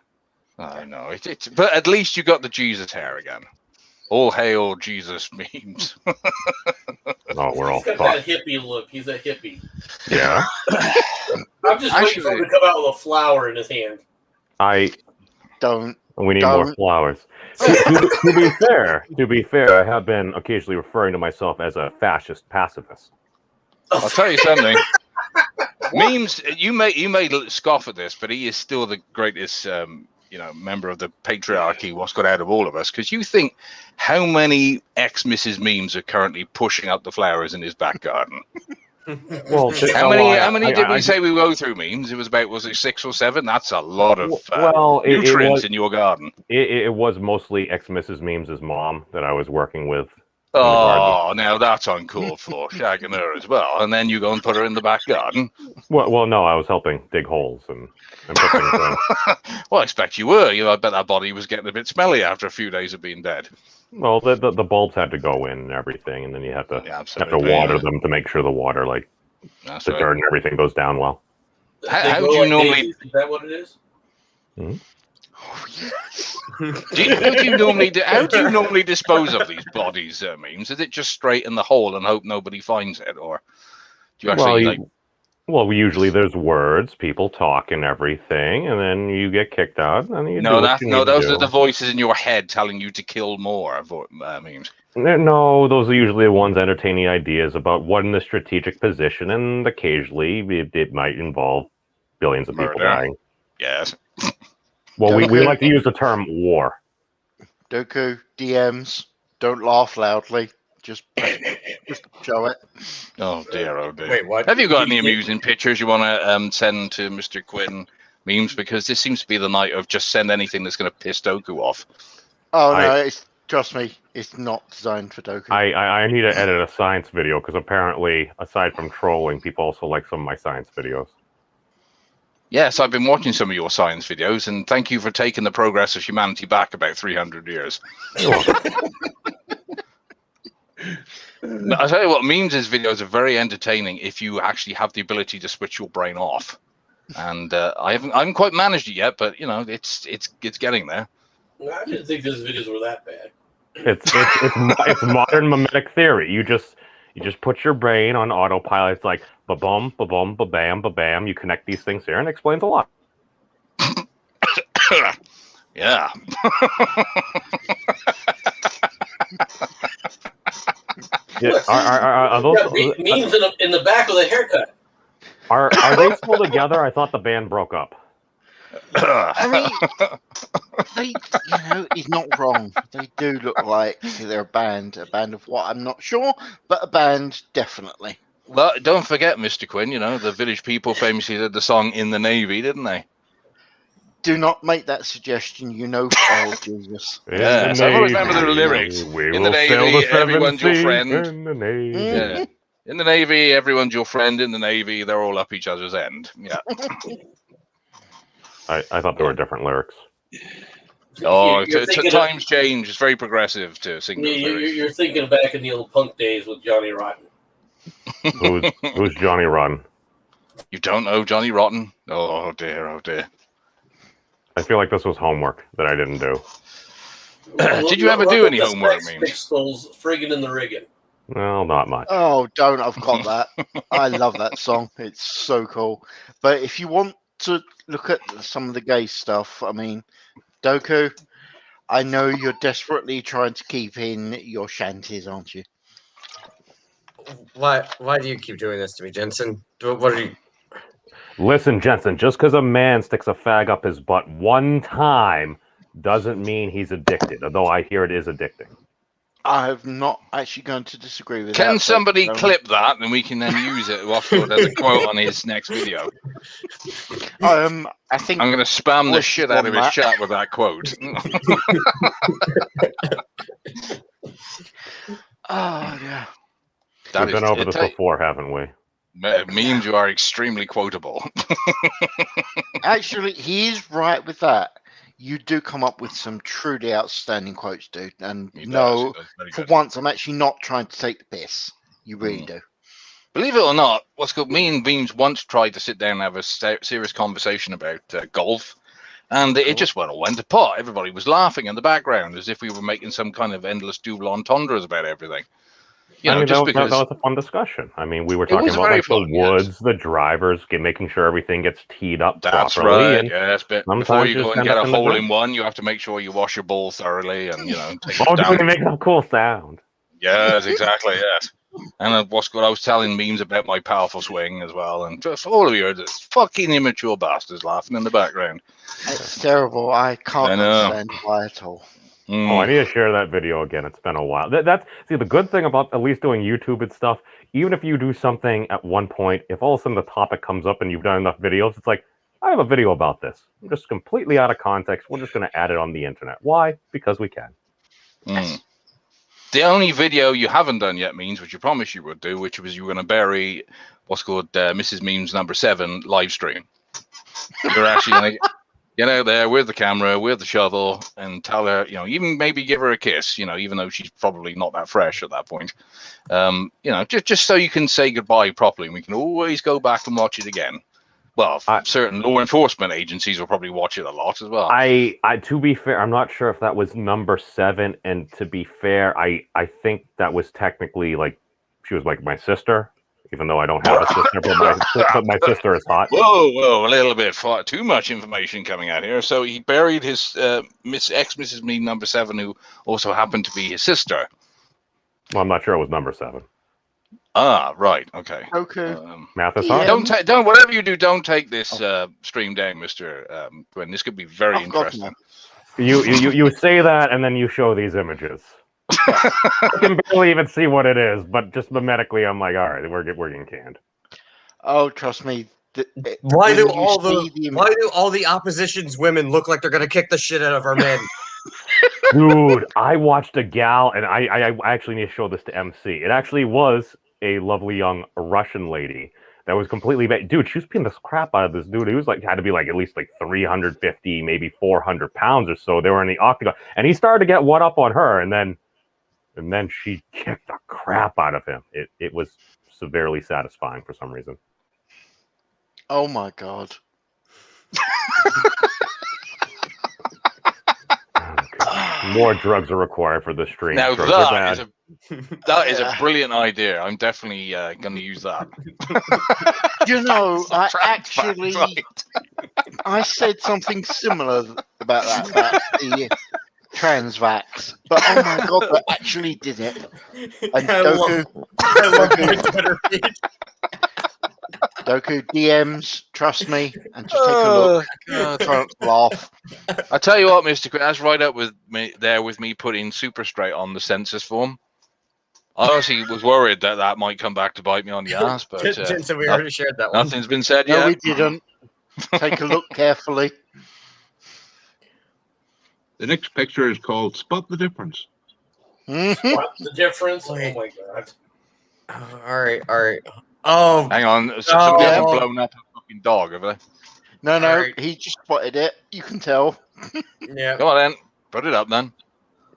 I know. But at least you got the Jesus hair again. All hail Jesus memes. Oh, we're all He's got fucked. that hippie look. He's a hippie. Yeah. I'm just waiting for him to come out with a flower in his hand. We need more flowers. To be fair, I have been occasionally referring to myself as a fascist pacifist. I'll tell you something. Memes, you may scoff at this, but he is still the greatest, member of the patriarchy. What's got out of all of us? Because you think how many ex-Mrs. Memes are currently pushing out the flowers in his back garden? Well, how many did we say we go through memes? It was about, was it 6 or 7? That's a lot of nutrients in your garden. It was mostly ex-Mrs. Memes' mom that I was working with. Oh, now that's uncalled for, shagging her as well, and then you go and put her in the back garden. Well, no, I was helping dig holes and put things in. Well, I expect you were. I bet that body was getting a bit smelly after a few days of being dead. Well, the bulbs had to go in and everything, and then you have to water them to make sure the water, dirt and everything goes down well. How do you normally? Is that what it is? Mm-hmm. Oh, yes. How do you normally dispose of these bodies, Memes? Is it just straight in the hole and hope nobody finds it, or do you actually usually there's words, people talk and everything, and then you get kicked out. And you those are the voices in your head telling you to kill more. Memes. No, those are usually the ones entertaining ideas about what in the strategic position, and occasionally it might involve billions of people dying. Yes. Well, we like to use the term war. Doku, DMs, don't laugh loudly. Just show it. Oh dear, oh dear. Wait, what? Have you got any amusing pictures you want to send to Mr. Quinn, Memes? Because this seems to be the night of just send anything that's going to piss Doku off. Oh, no, trust me, it's not designed for Doku. I need to edit a science video because apparently, aside from trolling, people also like some of my science videos. Yes, I've been watching some of your science videos, and thank you for taking the progress of humanity back about 300 years. I tell you what, Memes' videos are very entertaining if you actually have the ability to switch your brain off. And I haven't quite managed it yet, but it's getting there. I didn't think those videos were that bad. It's modern mimetic theory. You just put your brain on autopilot. It's like ba-bum, ba-bum, ba-bam, ba-bam. You connect these things here, and it explains a lot. Yeah. Are those memes in the back of the haircut? Are they still together? I thought the band broke up. I mean, he's not wrong. They do look like they're a band of what I'm not sure, but a band definitely. Well, don't forget, Mr. Quinn. The Village People famously did the song "In the Navy," didn't they? Do not make that suggestion. Oh, Jesus. Yes, I always remember the lyrics. In the Navy, everyone's your friend. In the Navy. Yeah. In the Navy, everyone's your friend. In the Navy, they're all up each other's end. Yeah. I thought there were different lyrics. Oh, times change. It's very progressive to sing those lyrics. You're thinking back in the old punk days with Johnny Rotten. Who's Johnny Rotten? You don't know Johnny Rotten? Oh dear, oh dear. I feel like this was homework that I didn't do. Did you ever do any homework, Memes? Pistols, friggin' in the riggin'. Well, not much. Oh, don't. I've got that. I love that song. It's so cool. But if you want to look at some of the gay stuff, I mean, Doku, I know you're desperately trying to keep in your shanties, aren't you? Why do you keep doing this to me, Jensen? What are you... Listen, Jensen, just because a man sticks a fag up his butt one time doesn't mean he's addicted, although I hear it is addicting. I'm not actually going to disagree with that. Can somebody clip that and we can then use it offload as a quote on his next video? I think I'm going to spam the shit out of his chat with that quote. Oh, yeah. We've been over this before, haven't we? Memes, you are extremely quotable. Actually, he is right with that. you do come up with some truly outstanding quotes, dude. And He no, does very for good. once, I'm actually not trying to take the piss. You really do. Believe it or not, what's good? Me and Beams once tried to sit down and have a serious conversation about golf, and it just went to pot. Everybody was laughing in the background as if we were making some kind of endless double entendres about everything. You know, just because that was a fun discussion. I mean, we were It talking was about very like the fun, yes. woods, the drivers, making sure everything gets teed up that's properly. right. And Yes, but sometimes before you you go just and end get up a in the hole dirt. in one, you have to make sure you wash your ball thoroughly, and take Oh, it dude, down. they make a cool sound. Yes, exactly. Yes. And what's good? I was telling Memes about my powerful swing as well, and just all of you are just fucking immature bastards laughing in the background. It's terrible. I can't I know. understand why at all. Oh, I need to share that video again. It's been a while. That's see the good thing about at least doing YouTube and stuff. Even if you do something at one point, if all of a sudden the topic comes up and you've done enough videos, it's like I have a video about this. I'm just completely out of context. We're just going to add it on the internet. Why? Because we can. The only video you haven't done yet, Means, which you promised you would do, which was you were going to bury what's called Mrs. Memes number 7 live stream. You're actually going to get out there with the camera, with the shovel, and tell her, even maybe give her a kiss, even though she's probably not that fresh at that point. Just so you can say goodbye properly, and we can always go back and watch it again. Well, certain law enforcement agencies will probably watch it a lot as well. I to be fair, I'm not sure if that was number 7, and to be fair, I think that was technically she was like my sister, even though I don't have a sister, but my sister is hot. Whoa, a little bit far too much information coming out here. So he buried his Mrs. Meme number 7, who also happened to be his sister. Well, I'm not sure it was number 7. Ah, right. Okay. Okay. Math is Yeah. hard. Don't whatever you do, don't take this stream down, Mr. Gwen. This could be very interesting. You say that, and then you show these images. I can barely even see what it is, but just mimetically, I'm like, all right, we're getting canned. Oh, trust me. Why do all the opposition's women look like they're gonna kick the shit out of our men? Dude, I watched a gal, and I actually need to show this to MC. It actually was a lovely young Russian lady that was completely dude. She was beating the crap out of this dude. He was had to be at least 350, maybe 400 pounds or so. They were in the octagon, and he started to get one up on her, and then she kicked the crap out of him. It was severely satisfying for some reason. Oh my god. More drugs are required for this stream. Now drugs are bad. that is a brilliant idea. I'm definitely going to use that. I said something similar about that the trans vax, but oh my god, they actually did it. And I love my Twitter feed. Doku DMs, trust me, and just take a look. Try not to laugh. I tell you what, Mr. Quinn, that's right up with me putting super straight on the census form. I honestly was worried that might come back to bite me on the ass, but So we already shared that one. nothing's been said No, yet. we didn't. Take a look carefully. The next picture is called "Spot the Difference." What's the difference? Oh my god. All right. Oh, Hang on, somebody hasn't blown up a fucking dog, have they? No, Right. he just spotted it. You can tell. yeah. Come on then, put it up then.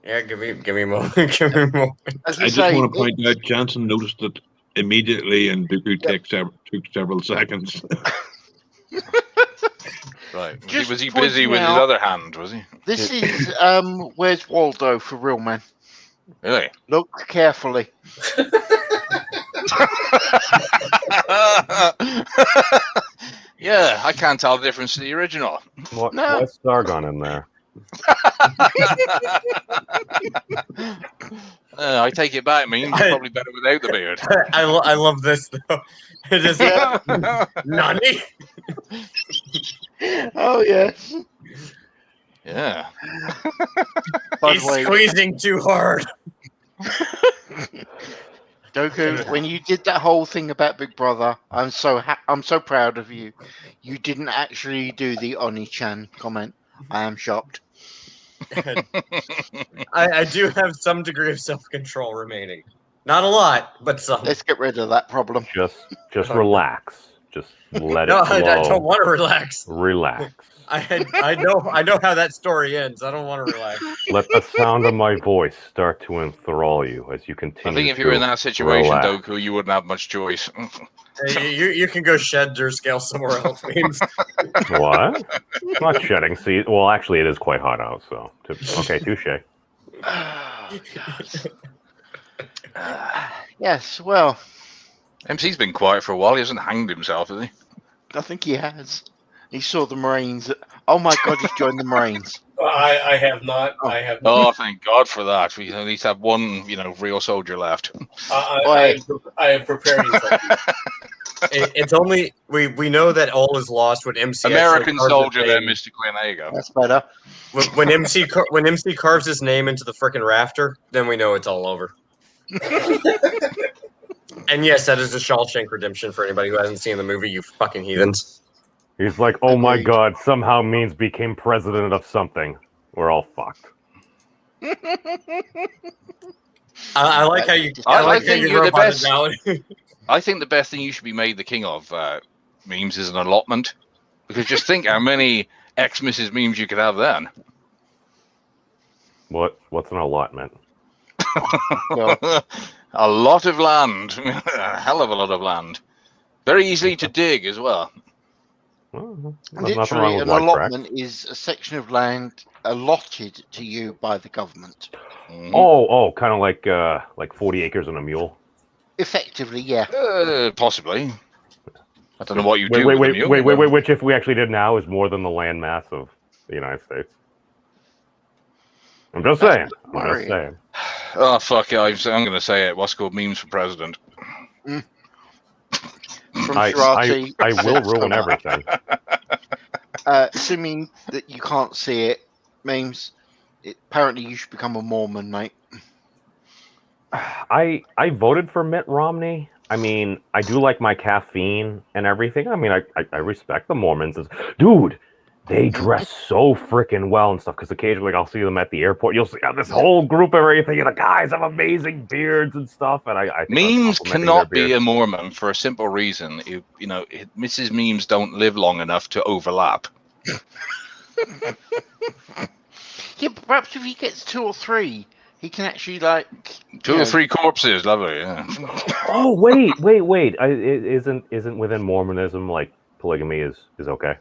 Yeah, give me more. Give me more. As I just want to point out, Johnson noticed it immediately, and Doku took several seconds. Right. Just Was he pointing busy with his out- other hand, was he? This is Where's Waldo for real, man. Really? Look carefully. Yeah, I can't tell the difference to the original. What's Sargon in there? I take it back, means probably better without the beard. I love this though. It is Nani? Oh yes. Yeah. By He's the way, squeezing too hard. Doku, when you did that whole thing about Big Brother, I'm so proud of you. You didn't actually do the Oni-chan comment. I am shocked. I do have some degree of self-control remaining. Not a lot, but some. Let's get rid of that problem. Just relax. Just let No, it flow. I don't want to relax. Relax. I know how that story ends. I don't want to relax. Let the sound of my voice start to enthrall you as you I continue. think if you're in to that situation, relax. Doku, you wouldn't have much choice. You can go shed your scale somewhere else. Memes. What? It's not shedding. See, well, actually, it is quite hot out. So, okay, touche. Oh, God. Yes, well, MC's been quiet for a while. He hasn't hanged himself, has he? I think he has. He saw the Marines. Oh my God, he's joined the Marines. I have not. Oh. I have not. Oh, thank God for that. We at least have one, real soldier left. I am preparing something. It's only we know that all is lost when MC American actually carves soldier his there, name. Mr. Quinn. There you go. That's better. When MC carves his name into the frickin' rafter, then we know it's all over. And yes, that is the Shawshank Redemption for anybody who hasn't seen the movie. You fucking heathens. He's like, oh my Agreed. God, somehow means became president of something. We're all fucked. I like how you. I like think how you you're the robot best. analogy. I think the best thing you should be made the king of memes is an allotment. Because just think how many Xmas memes you could have then. What's an allotment? Well, A lot of land. A hell of a lot of land. Very easily to dig as well. Well, there's nothing literally, wrong with an wide tracks. allotment is a section of land allotted to you by the government. Mhm. Oh, kind of like 40 acres and a mule. Effectively, yeah. Possibly. I don't know what you do with a mule. Wait, which if we actually did now is more than the land mass of the United States. I'm just saying. Oh, fuck it. I'm going to say it. What's called memes for president. From I Shirati, will ruin everything. Assuming that you can't see it, memes. Apparently, you should become a Mormon, mate. I voted for Mitt Romney. I mean, I do like my caffeine and everything. I mean, I respect the Mormons. Dude, they dress so freaking well and stuff, because occasionally I'll see them at the airport. You'll see this whole group of everything, and the guys have amazing beards and stuff. And I think Memes cannot be a Mormon for a simple reason. Mrs. Memes don't live long enough to overlap. Yeah, but perhaps if he gets 2 or 3, he can actually Two or three corpses, lovely. Yeah. Oh wait! Isn't within Mormonism like polygamy is okay?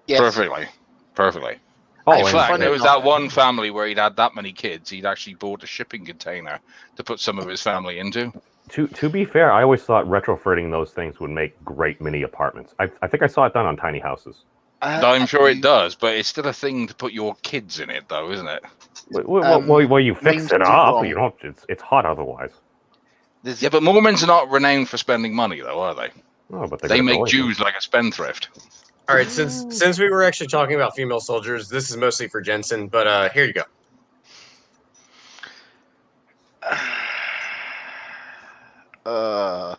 Yes. Perfectly. Oh, in fact, there was enough. that one family where he'd had that many kids. He'd actually bought a shipping container to put some of his family into. To be fair, I always thought retrofitting those things would make great mini apartments. I think I saw it done on tiny houses. I'm sure it does, but it's still a thing to put your kids in it, though, isn't it? Well, you fix it up. wrong. You don't. It's hot otherwise. Yeah, but Mormons are not renowned for spending money, though, are they? Oh, but they make Jews like a spendthrift. All right, since we were actually talking about female soldiers, this is mostly for Jensen, but here you go. Oh,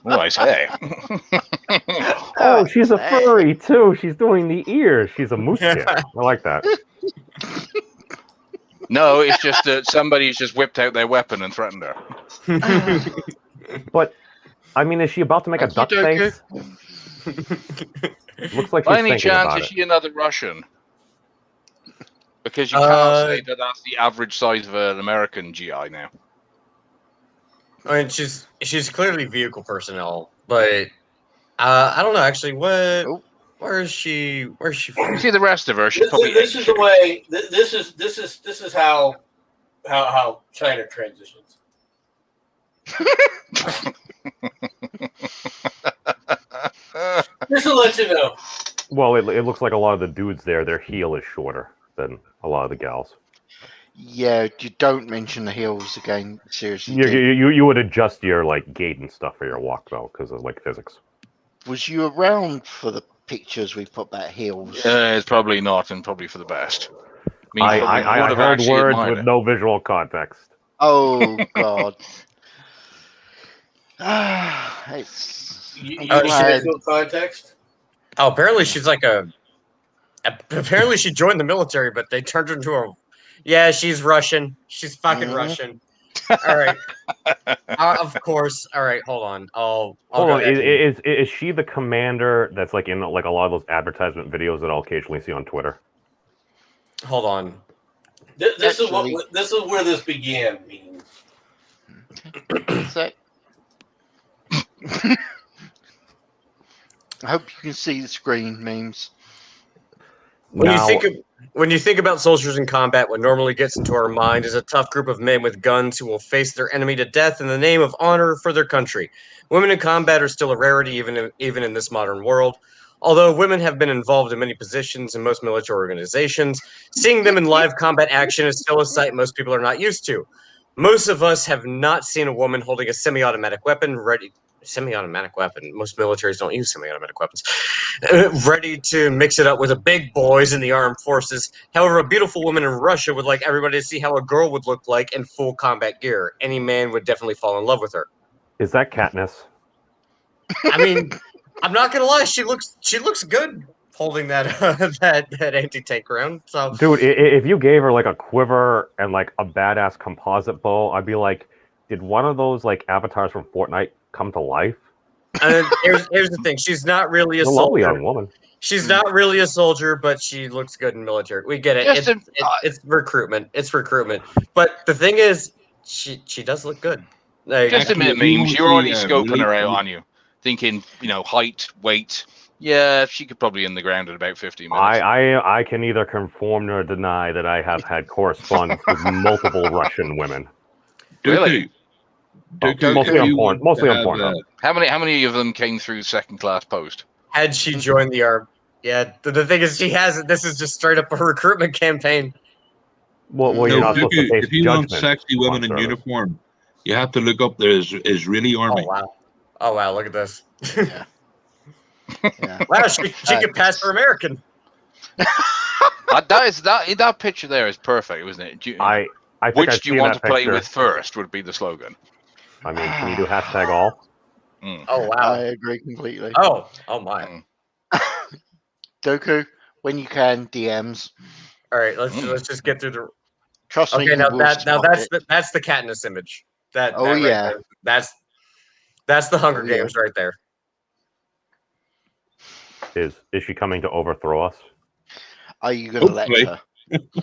I say. Oh, she's a furry too. She's doing the ears. She's a moose kid. I like that. No, it's just that somebody's just whipped out their weapon and threatened her. But I mean, is she about to make a duck face? Looks like she's By any thinking chance, about is it. she another Russian? Because you can't say that that's the average size of an American GI now. I mean, she's clearly vehicle personnel, but I don't know actually. Where is she? Where's she from? You see the rest of her. She's probably. This is the way. This is how China transitions. Just to let you know. Well, it looks like a lot of the dudes there, their heel is shorter than a lot of the gals. Yeah, you don't mention the heels again. Seriously, You would adjust your gait and stuff for your walk though, because of physics. Was you around for the pictures we put about heels? It's probably not, and probably for the best. I heard words with no visual context. Oh God! It's you had no context. Oh, apparently she's apparently she joined the military, but they turned her into a. Yeah, she's Russian. She's fucking Russian. All right. Of course. All right. Hold on. I'll Hold go on, ahead. is she the commander that's like in like a lot of those advertisement videos that I'll occasionally see on Twitter? Hold on. This is Actually- where this began. Means. I hope you can see the screen memes. When Now, you think about soldiers in combat, what normally gets into our mind is a tough group of men with guns who will face their enemy to death in the name of honor for their country. Women in combat are still a rarity, even in this modern world. Although women have been involved in many positions in most military organizations, seeing them in live combat action is still a sight most people are not used to. Most of us have not seen a woman holding a semi-automatic weapon ready. Semi-automatic weapon. Most militaries don't use semi-automatic weapons. Ready to mix it up with the big boys in the armed forces. However, a beautiful woman in Russia would like everybody to see how a girl would look like in full combat gear. Any man would definitely fall in love with her. is that Katniss? I mean, I'm not gonna lie, she looks good holding that that anti-tank round. So, Dude, if you gave her like a quiver and like a badass composite bow, I'd be like, did one of those like avatars from Fortnite come to life? and here's the thing: she's not really a A lovely soldier. young woman. She's not really a soldier, but she looks good in military. We get it. Just It's recruitment. It's recruitment. But the thing is, she does look good. Like, Just Actually, admit, if you memes. want You're already the, scoping really- her out, aren't you? Thinking, height, weight. Yeah, she could probably in the ground in about 15 minutes. I can neither conform nor deny that I have had correspondence with multiple Russian women. Really? Doku, Mostly if on you porn. want Mostly to on have, porn. How many of them came through second class post? had she joined the army, yeah. The thing is, she hasn't. This is just straight up a recruitment campaign. Well, no, you're not supposed to Doku, face if you want judgment. sexy women in service. uniform, you have to look up there Israeli army. Oh wow! Look at this. Yeah. Wow, she could pass for American. That picture there is perfect, wasn't it? I think Which I've do you seen want that to play picture. with first? Would be the slogan. I mean, can you do hashtag all? Oh I wow! agree completely. Oh my! Doku, when you can, DMs. All right, let's just get through the. Trust me. Okay, you now will that's spot it. the Katniss image. That Oh, right yeah. there. That's the Hunger Oh, yeah. Games right there. Is she coming to overthrow us? Are you going to let Hopefully. her?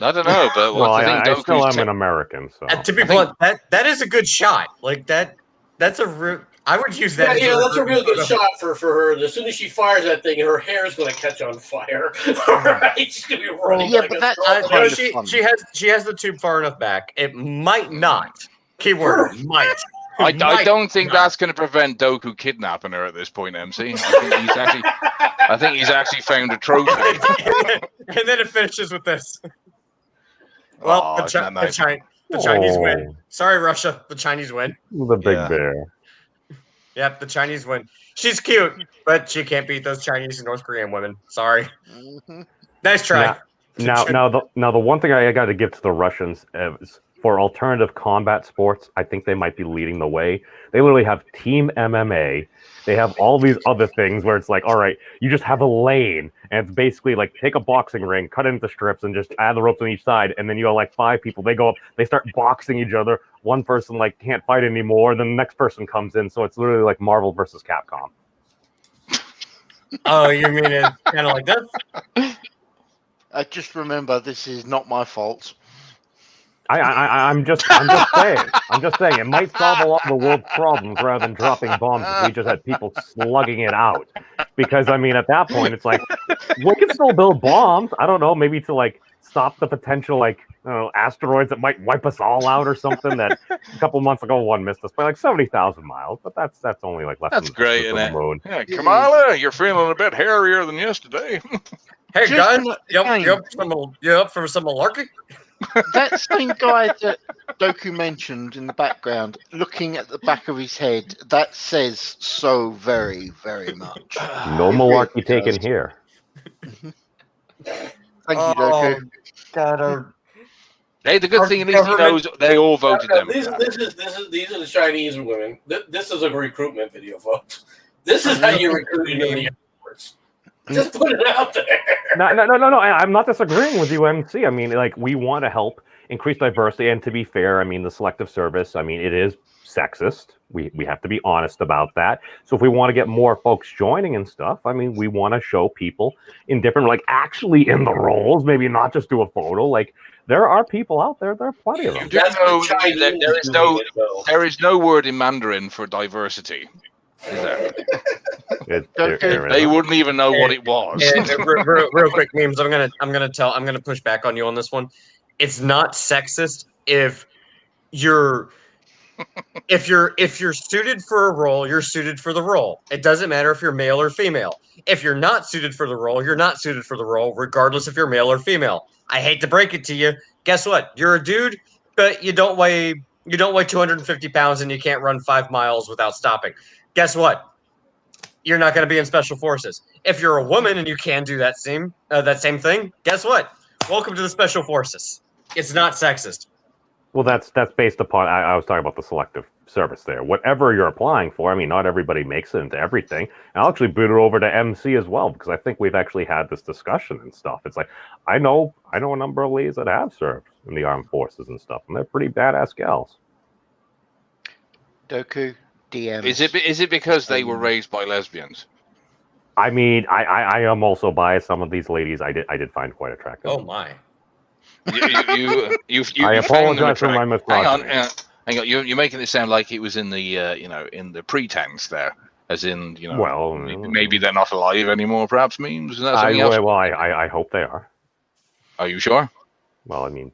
I don't know, but Well, the thing, I still Doku's am an American, so And to be I think- blunt, that is a good shot. Like that. That's a. I would use that. Yeah, as that's a real good photo. shot for her. As soon as she fires that thing, her hair is going to catch on fire. All right, she's going to be running. Yeah, like but a that's squirrel. kind of she fun. she has the tube far enough back. It might not. Keyword might. I Might don't think not. that's going to prevent Doku kidnapping her at this point, MC. I think he's actually found a trophy. and then it finishes with this. Well, Oh, isn't that nice? the Chinese win. Sorry, Russia. The Chinese win. The big Yeah. bear. Yep, the Chinese win. She's cute, but she can't beat those Chinese and North Korean women. Sorry. Mhm. Nice try. Now the one thing I got to give to the Russians is for alternative combat sports, I think they might be leading the way. They literally have Team MMA. They have all these other things where it's like, all right, you just have a lane, and it's basically like take a boxing ring, cut it into strips, and just add the ropes on each side, and then you have like 5 people. They go up, they start boxing each other. One person like can't fight anymore, then the next person comes in, so it's literally like Marvel versus Capcom. Oh, you mean it kind of like that? Just remember, this is not my fault. I'm just saying. I'm just saying it might solve a lot of the world's problems rather than dropping bombs if we just had people slugging it out. Because I mean, at that point, it's like we can still build bombs. I don't know, maybe to like stop the potential like asteroids that might wipe us all out or something. That a couple months ago one missed us by like 70,000 miles, but that's only like less That's than great, the isn't it? moon. Yeah, Kamala, you're feeling a bit hairier than yesterday. Hey Just guys, again. you up for some malarkey? That same guy that Doku mentioned in the background, looking at the back of his head, that says so very, very much. No It malarkey really taken does. here. Thank you, Doku. God, Hey, the good Our thing is he knows they all voted These Democrat. are the Chinese women. This is a recruitment video, folks. This is how you recruit into the Air Force. Just put it out there. No. I'm not disagreeing with you, MC. I mean, like, we want to help increase diversity. And to be fair, I mean, the selective service, I mean, it is sexist. We have to be honest about that. So if we want to get more folks joining and stuff, I mean, we want to show people in different, like actually in the roles, maybe not just do a photo. Like there are people out there. There are plenty of them. That's the Chinese doing it, though. There is no word in Mandarin for diversity. Is there? They wouldn't even know what it was. Real quick, memes. I'm gonna push back on you on this one. It's not sexist if you're suited for a role, you're suited for the role. It doesn't matter if you're male or female. If you're not suited for the role, you're not suited for the role, regardless if you're male or female. I hate to break it to you. Guess what? You're a dude, but you don't weigh 250 pounds and you can't run 5 miles without stopping. Guess what? You're not going to be in special forces. If you're a woman and you can do that same thing, guess what? Welcome to the special forces. It's not sexist. Well, that's based upon. I was talking about the selective service there. Whatever you're applying for, I mean, not everybody makes it into everything. And I'll actually boot it over to MC as well because I think we've actually had this discussion and stuff. It's like I know a number of ladies that have served in the armed forces and stuff, and they're pretty badass gals. Doku, DM. Is it because they were raised by lesbians? I mean, I am also biased. Some of these ladies I did find quite attractive. Oh my. You I apologize for my mispronunciation. Hang on. You're making it sound like it was in the in the pretense there, as in Well, maybe they're not alive anymore. Perhaps memes. Is that something else? Well, I hope they are. Are you sure? Well, I mean,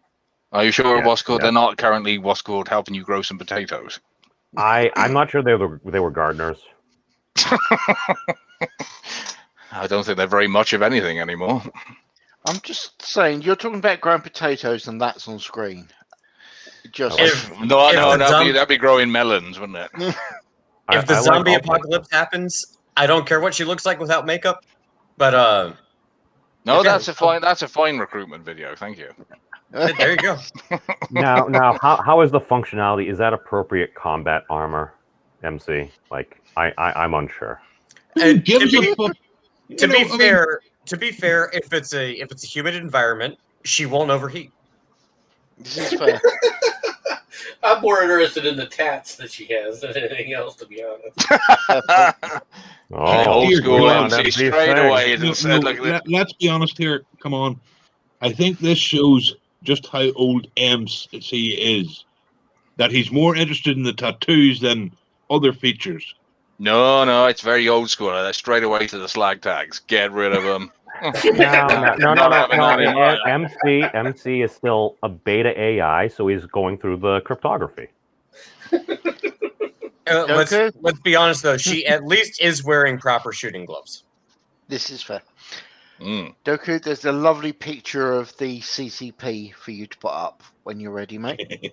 are you sure, yeah, Wasco? yeah. They're not currently Wasco helping you grow some potatoes. I'm not sure they were gardeners. I don't think they're very much of anything anymore. I'm just saying, you're talking about growing potatoes, and that's on screen. Just that'd be growing melons, wouldn't it? If the zombie apocalypse happens, I don't care what she looks like without makeup. But no, that's a fine recruitment video. Thank you. There you go. Now, how is the functionality? Is that appropriate combat armor, MC? Like, I'm unsure. And to be fair, if it's a humid environment, she won't overheat. This is fair. I'm more interested in the tats that she has than anything else, to be honest. Old school MC straight away. Let's be honest here. Come on. I think this shows just how old MC is. That he's more interested in the tattoos than other features. No, it's very old school. Straight away to the slag tags. Get rid of them. No. MC is still a beta AI, so he's going through the cryptography. Let's be honest, though. She at least is wearing proper shooting gloves. This is fair. Doku, there's a lovely picture of the CCP for you to put up when you're ready, mate.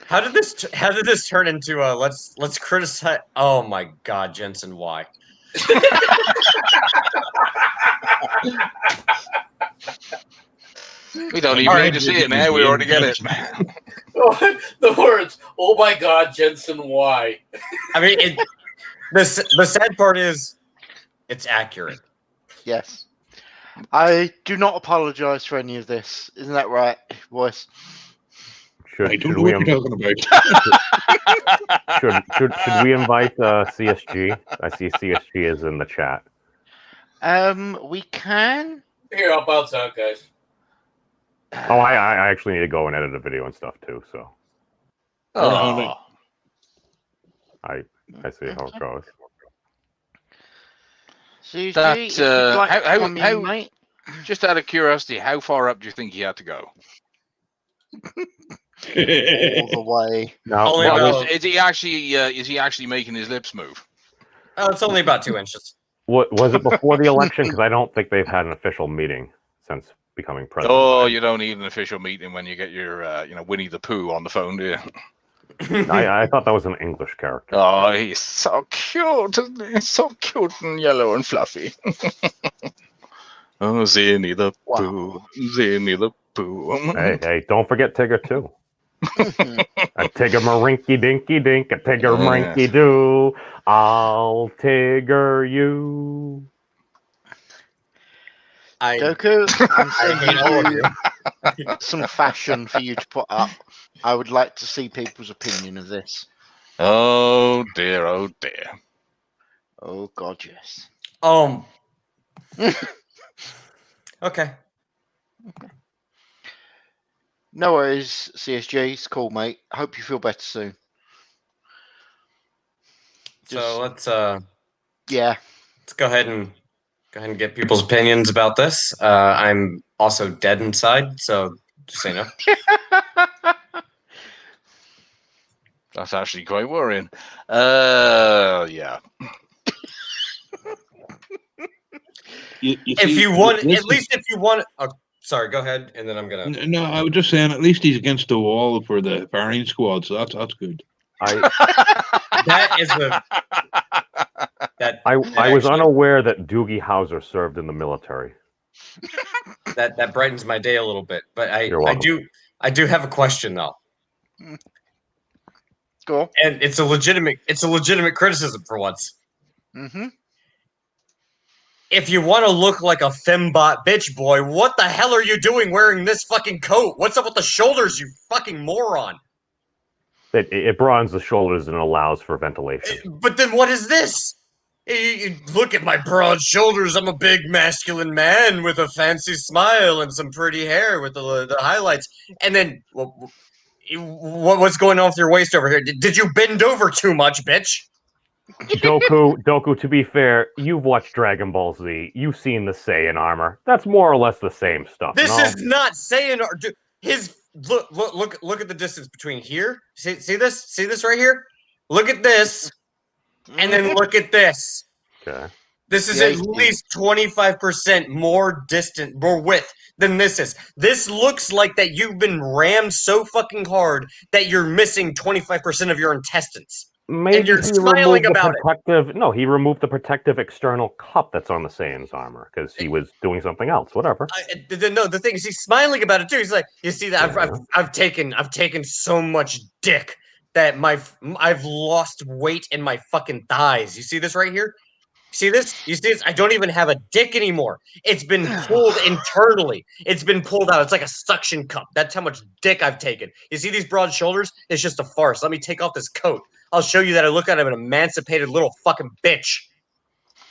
How did this turn into a let's criticize? Oh my God, Jensen, why? We don't even need to see it now. We already get it. The words, "Oh my God, Jensen, why?" I mean, the sad part is, it's accurate. Yes. I do not apologize for any of this. Isn't that right, boys? I don't know what you're talking about. Should we invite CSG? I see CSG is in the chat. We can. Here, I'll bounce out, guys. Oh, I actually need to go and edit a video and stuff too. So. Oh. I see how it goes. CSG, just out of curiosity, how far up do you think he had to go? All the way. No, is he actually making his lips move? Oh, it's only about 2 inches. What was it before the election? Because I don't think they've had an official meeting since becoming president. Oh, you don't need an official meeting when you get your Winnie the Pooh on the phone, do you? I thought that was an English character. Oh, he's so cute. He's so cute and yellow and fluffy. Oh, Zinny the Pooh. Zinny the Pooh. Hey, don't forget Tigger too. A Tigger marinky dinky dink, a Tigger marinky doo. I'll Tigger you. Doku, I'm I hate all of sending you. you some fashion for you to put up. I would like to see people's opinion of this. Oh dear, oh dear. Oh God, yes. Okay. No worries, CSG. It's cool, mate. Hope you feel better soon. So let's Yeah. go ahead and get people's opinions about this. I'm also dead inside, so just so you know. That's actually quite worrying. Yeah. If you want, at least if you want. Oh, sorry, go ahead, and then I'm gonna. No, I was just saying, at least he's against the wall for the firing squad, so that's good. That is the. I was unaware that Doogie Howser served in the military. That brightens my day a little bit, but I welcome. do have a question though. Cool. And it's a legitimate criticism for once. Mm-hmm. If you want to look like a fembot bitch boy, what the hell are you doing wearing this fucking coat? What's up with the shoulders, you fucking moron? It broadens the shoulders and allows for ventilation. But then what is this? You look at my broad shoulders. I'm a big masculine man with a fancy smile and some pretty hair with the highlights. And then what's going on with your waist over here? Did you bend over too much, bitch? Doku, to be fair, you've watched Dragon Ball Z. You've seen the Saiyan armor. That's more or less the same stuff. This is not Saiyan. Look at the distance between here. See this? See this right here? Look at this. And then look at this. Okay. This is at least 25% more width than this is. This looks like that you've been rammed so fucking hard that you're missing 25% of your intestines. Maybe and you're smiling about it. No, he removed the protective external cup that's on the Saiyan's armor because he was doing something else. Whatever. No, the thing is, he's smiling about it too. He's like, you see that I've taken so much dick that I've lost weight in my fucking thighs. You see this right here? See this? You see this? I don't even have a dick anymore. It's been pulled internally. It's been pulled out. It's like a suction cup. That's how much dick I've taken. You see these broad shoulders? It's just a farce. Let me take off this coat. I'll show you that I look at him an emancipated little fucking bitch.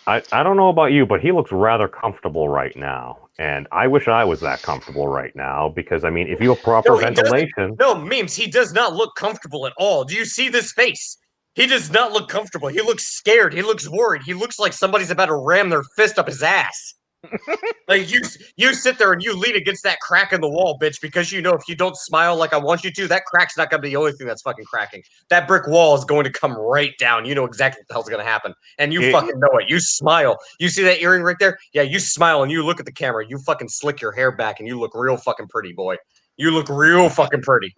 I don't know about you, but he looks rather comfortable right now. And I wish I was that comfortable right now because, I mean, if you have proper ventilation... No, Memes, he does not look comfortable at all. Do you see this face? He does not look comfortable. He looks scared. He looks worried. He looks like somebody's about to ram their fist up his ass. Like you sit there and you lean against that crack in the wall, bitch, because you know if you don't smile like I want you to, that crack's not going to be the only thing that's fucking cracking. That brick wall is going to come right down. You know exactly what the hell's going to happen. And you fucking know it. You smile. You see that earring right there? Yeah, you smile and you look at the camera. You fucking slick your hair back and you look real fucking pretty, boy. You look real fucking pretty.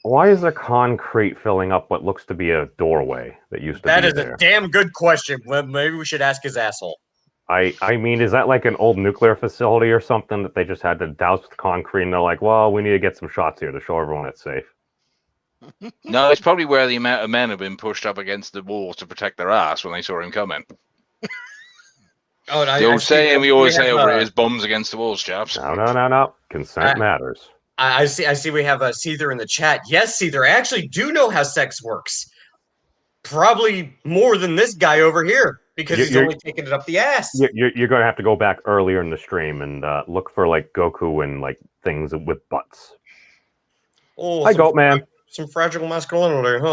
Why is there concrete filling up what looks to be a doorway that used to be there? That is a damn good question. Well, maybe we should ask his asshole. I mean, is that like an old nuclear facility or something that they just had to douse with concrete and they're like, well, we need to get some shots here to show everyone it's safe? No, it's probably where the amount of men have been pushed up against the walls to protect their ass when they saw him coming. The old saying we always say over here is bums against the walls, chaps. No. Consent matters. I see we have a Seether in the chat. Yes, Seether, I actually do know how sex works. Probably more than this guy over here. Because he's only taking it up the ass. You're going to have to go back earlier in the stream and look for like Goku and like things with butts. Oh, hi, Goat Man. Some fragile masculinity.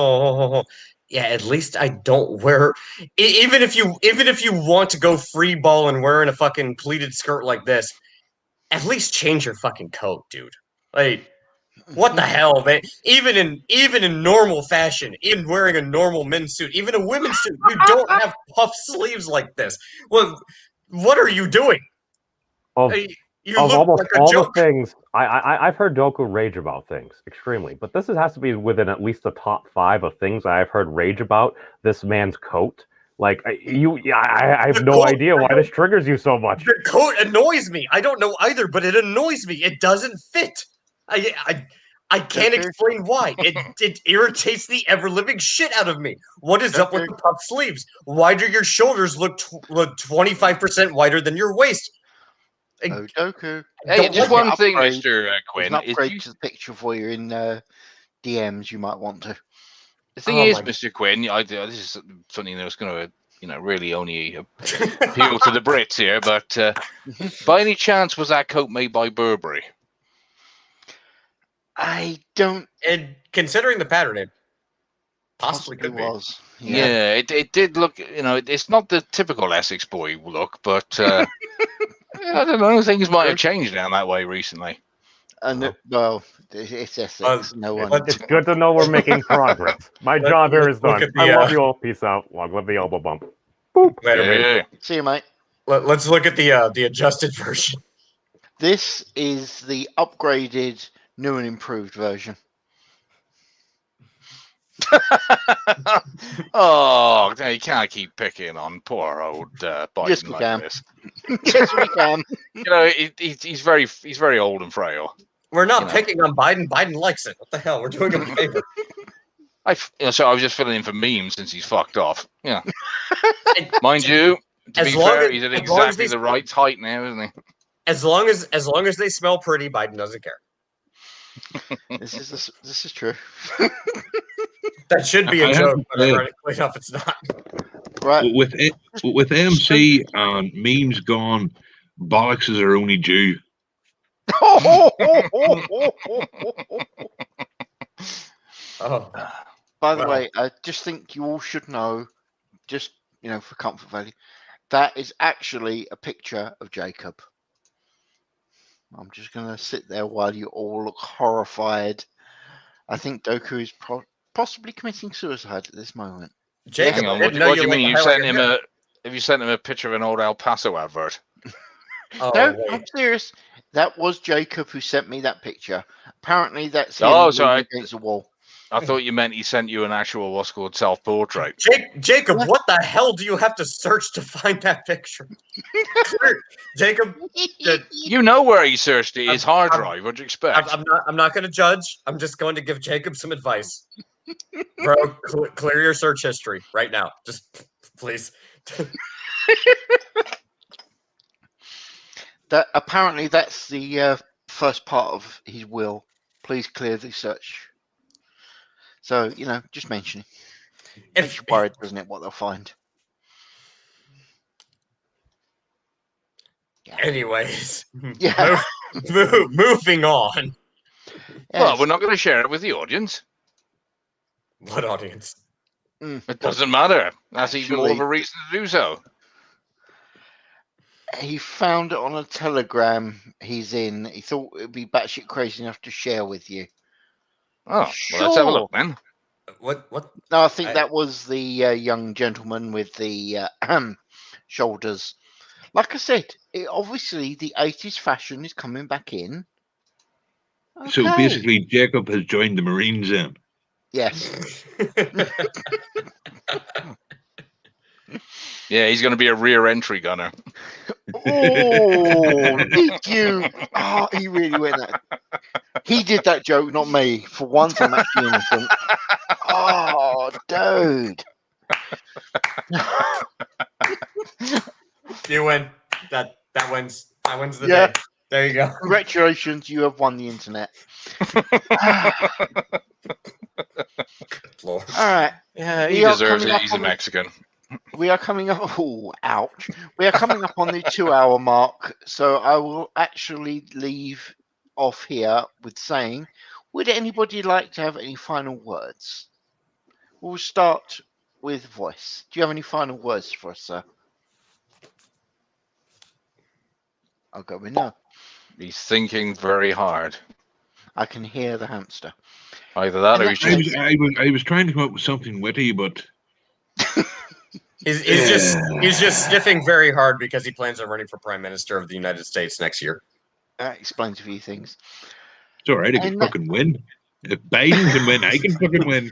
Yeah, at least I don't wear. Even if you want to go free ball and wearing a fucking pleated skirt like this, at least change your fucking coat, dude. Like, what the hell, man? Even in normal fashion, in wearing a normal men's suit, even a women's suit, you don't have puff sleeves like this. What are you doing? You look almost like a all joke. the things I've heard Doku rage about things extremely, but this has to be within at least the top 5 of things I've heard rage about this man's coat. Like I have no idea why this triggers you so much. The coat annoys me. I don't know either, but it annoys me. It doesn't fit. I can't explain why. It irritates the ever-living shit out of me. What is up with the puff sleeves? Why do your shoulders look 25% wider than your waist? Oh, Doku. Hey, Don't just like one thing, upgrade. Mr. There's Quinn. an Is upgrade you, to the picture for you in DMs. You might want to. the thing Oh is, my- Mr. Quinn, this is something that was going to, really only appeal to the Brits here. But by any chance, was that coat made by Burberry? I don't. And considering the pattern, it possibly could be. was. Yeah, it did look. It's not the typical Essex boy look, but I don't know. Things might have changed down that way recently. And well, it's Essex. No one. But It's good to know we're making progress. My job here is look done. at the, I love you all. Peace out. Long live the elbow bump. wait a Yeah, minute. yeah. See you, mate. Let's look at the adjusted version. This is the upgraded, new and improved version. Oh, you can't keep picking on poor old Biden Yes, we like can. this. Yes, we can. He's very old and frail. We're not You know. picking on Biden. Biden likes it. What the hell? We're doing him a favor. So I was just filling in for memes since he's fucked off. Yeah, mind you, to As be long fair, as- he's at as long as exactly these- the right height now, isn't he? As long as they smell pretty, Biden doesn't care. This is true. That should be I a have joke, to but say- ironically enough, it's not. Right. With MC and memes gone, bollocks is our only due. Oh, By the Wow. way, I just think you all should know, just for comfort value, that is actually a picture of Jacob. I'm just gonna sit there while you all look horrified. I think Doku is possibly committing suicide at this moment. Jacob, Hang I on, didn't what know do you liked mean? to You highlight sent your him hair. have you sent him a picture of an old El Paso advert? Oh, No, wait. I'm serious. That was Jacob who sent me that picture. Apparently, that's him Oh, leaning sorry. against the wall. I thought you meant he sent you an actual what's called self-portrait. Jacob, What? what the hell do you have to search to find that picture? Jacob, You know where he searched it, his hard I'm- drive. What'd you expect? I'm not going to judge. I'm just going to give Jacob some advice. Bro, clear your search history right now. Just please. That apparently that's the first part of his will. Please clear the search. So just mentioning. Makes you worried, doesn't it? What they'll find. Anyways, Yeah. moving on. Well, Yes. we're not going to share it with the audience. What audience? It doesn't matter. That's even more of Actually- a reason to do so. He found it on a Telegram he's in. He thought it would be batshit crazy enough to share with you. Oh, well, let's have a look then. What? No, I think I- that was the young gentleman with the shoulders. Like I said, obviously the 80s fashion is coming back in. So Okay. basically, Jacob has joined the Marines in. Yes. Yeah, he's going to be a rear entry gunner. Oh, did you? Oh, he really went that. He did that joke, not me. For once, I'm actually innocent. Oh, dude. You win. That wins. That wins the Yeah. day. There you go. Congratulations, you have won the internet. Lord. All right. Yeah, he We are deserves coming it. up He's a on the- Mexican. We are coming up. Oh, ouch. We are coming up on the 2-hour mark. So I will actually leave off here with saying, would anybody like to have any final words? We'll start with Voice. Do you have any final words for us, sir? I'll go with no. He's thinking very hard. I can hear the hamster. Either that or he's just I was trying to come up with something witty, but He's just sniffing very hard because he plans on running for Prime Minister of the United States next year. That explains a few things. it's all right. I can And- fucking win. If Biden can win, I can fucking win.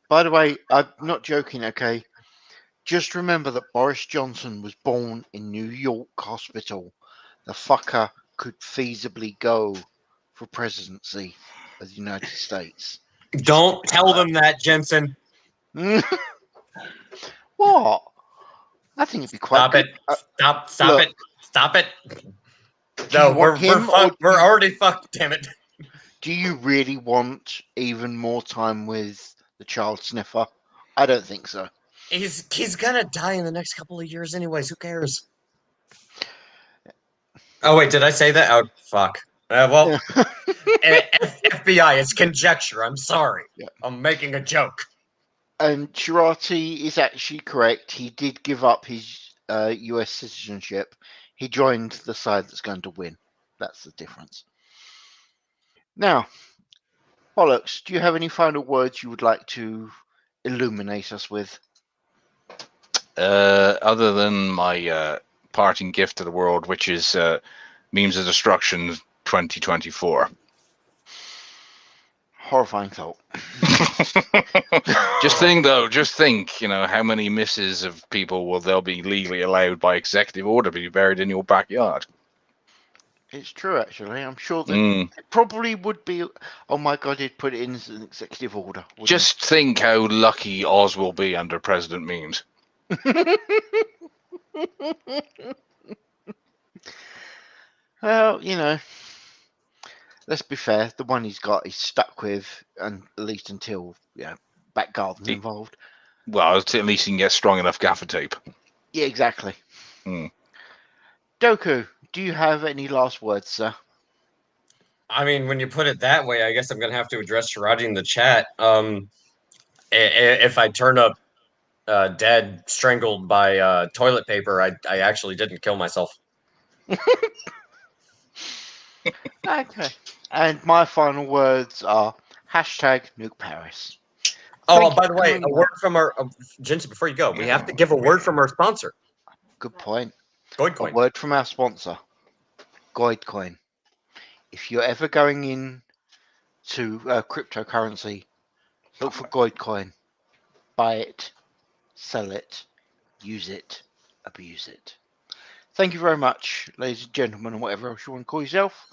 By the way, I'm not joking, okay? Just remember that Boris Johnson was born in New York Hospital. The fucker could feasibly go for presidency of the United States. Don't tell them that, Jensen. What? I think it'd be quite Stop good. it! Stop look. it! Stop it! Do No, you want him, or we're already fucked. Damn it! do you really want even more time with the child sniffer? I don't think so. He's gonna die in the next couple of years, anyways. Who cares? Oh wait, did I say that? Oh fuck. Well, FBI, it's conjecture. I'm sorry. Yeah. I'm making a joke. And Shirati is actually correct. He did give up his US citizenship. He joined the side that's going to win. That's the difference. Now, Bollocks, do you have any final words you would like to illuminate us with? Other than my parting gift to the world, which is Memes of Destruction 2024. Horrifying thought. Just think, how many misses of people will they'll be legally allowed by executive order be buried in your backyard? It's true, actually. I'm sure that Mm. it probably would be. Oh my God, he'd put it in as an executive order. Just think how lucky Oz will be under President Memes. Well, let's be fair. The one he's got, he's stuck with, and at least until back garden's involved. Well, at least he can get strong enough gaffer tape. Yeah, exactly. Mm. Doku, do you have any last words, sir? I mean, when you put it that way, I guess I'm gonna have to address Shirati in the chat. If I turn up dead, strangled by toilet paper, I actually didn't kill myself. Okay. And my final words are #Nuke Paris. Oh, Thank you by the for way, coming a on. word from our Jensen. Before you go, we have to give a word from our sponsor. Good point. A Goidcoin. word from our sponsor, Goidcoin. If you're ever going in to cryptocurrency, look for Goidcoin. Buy it, sell it, use it, abuse it. Thank you very much, ladies and gentlemen, and whatever else you want to call yourself.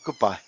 Goodbye.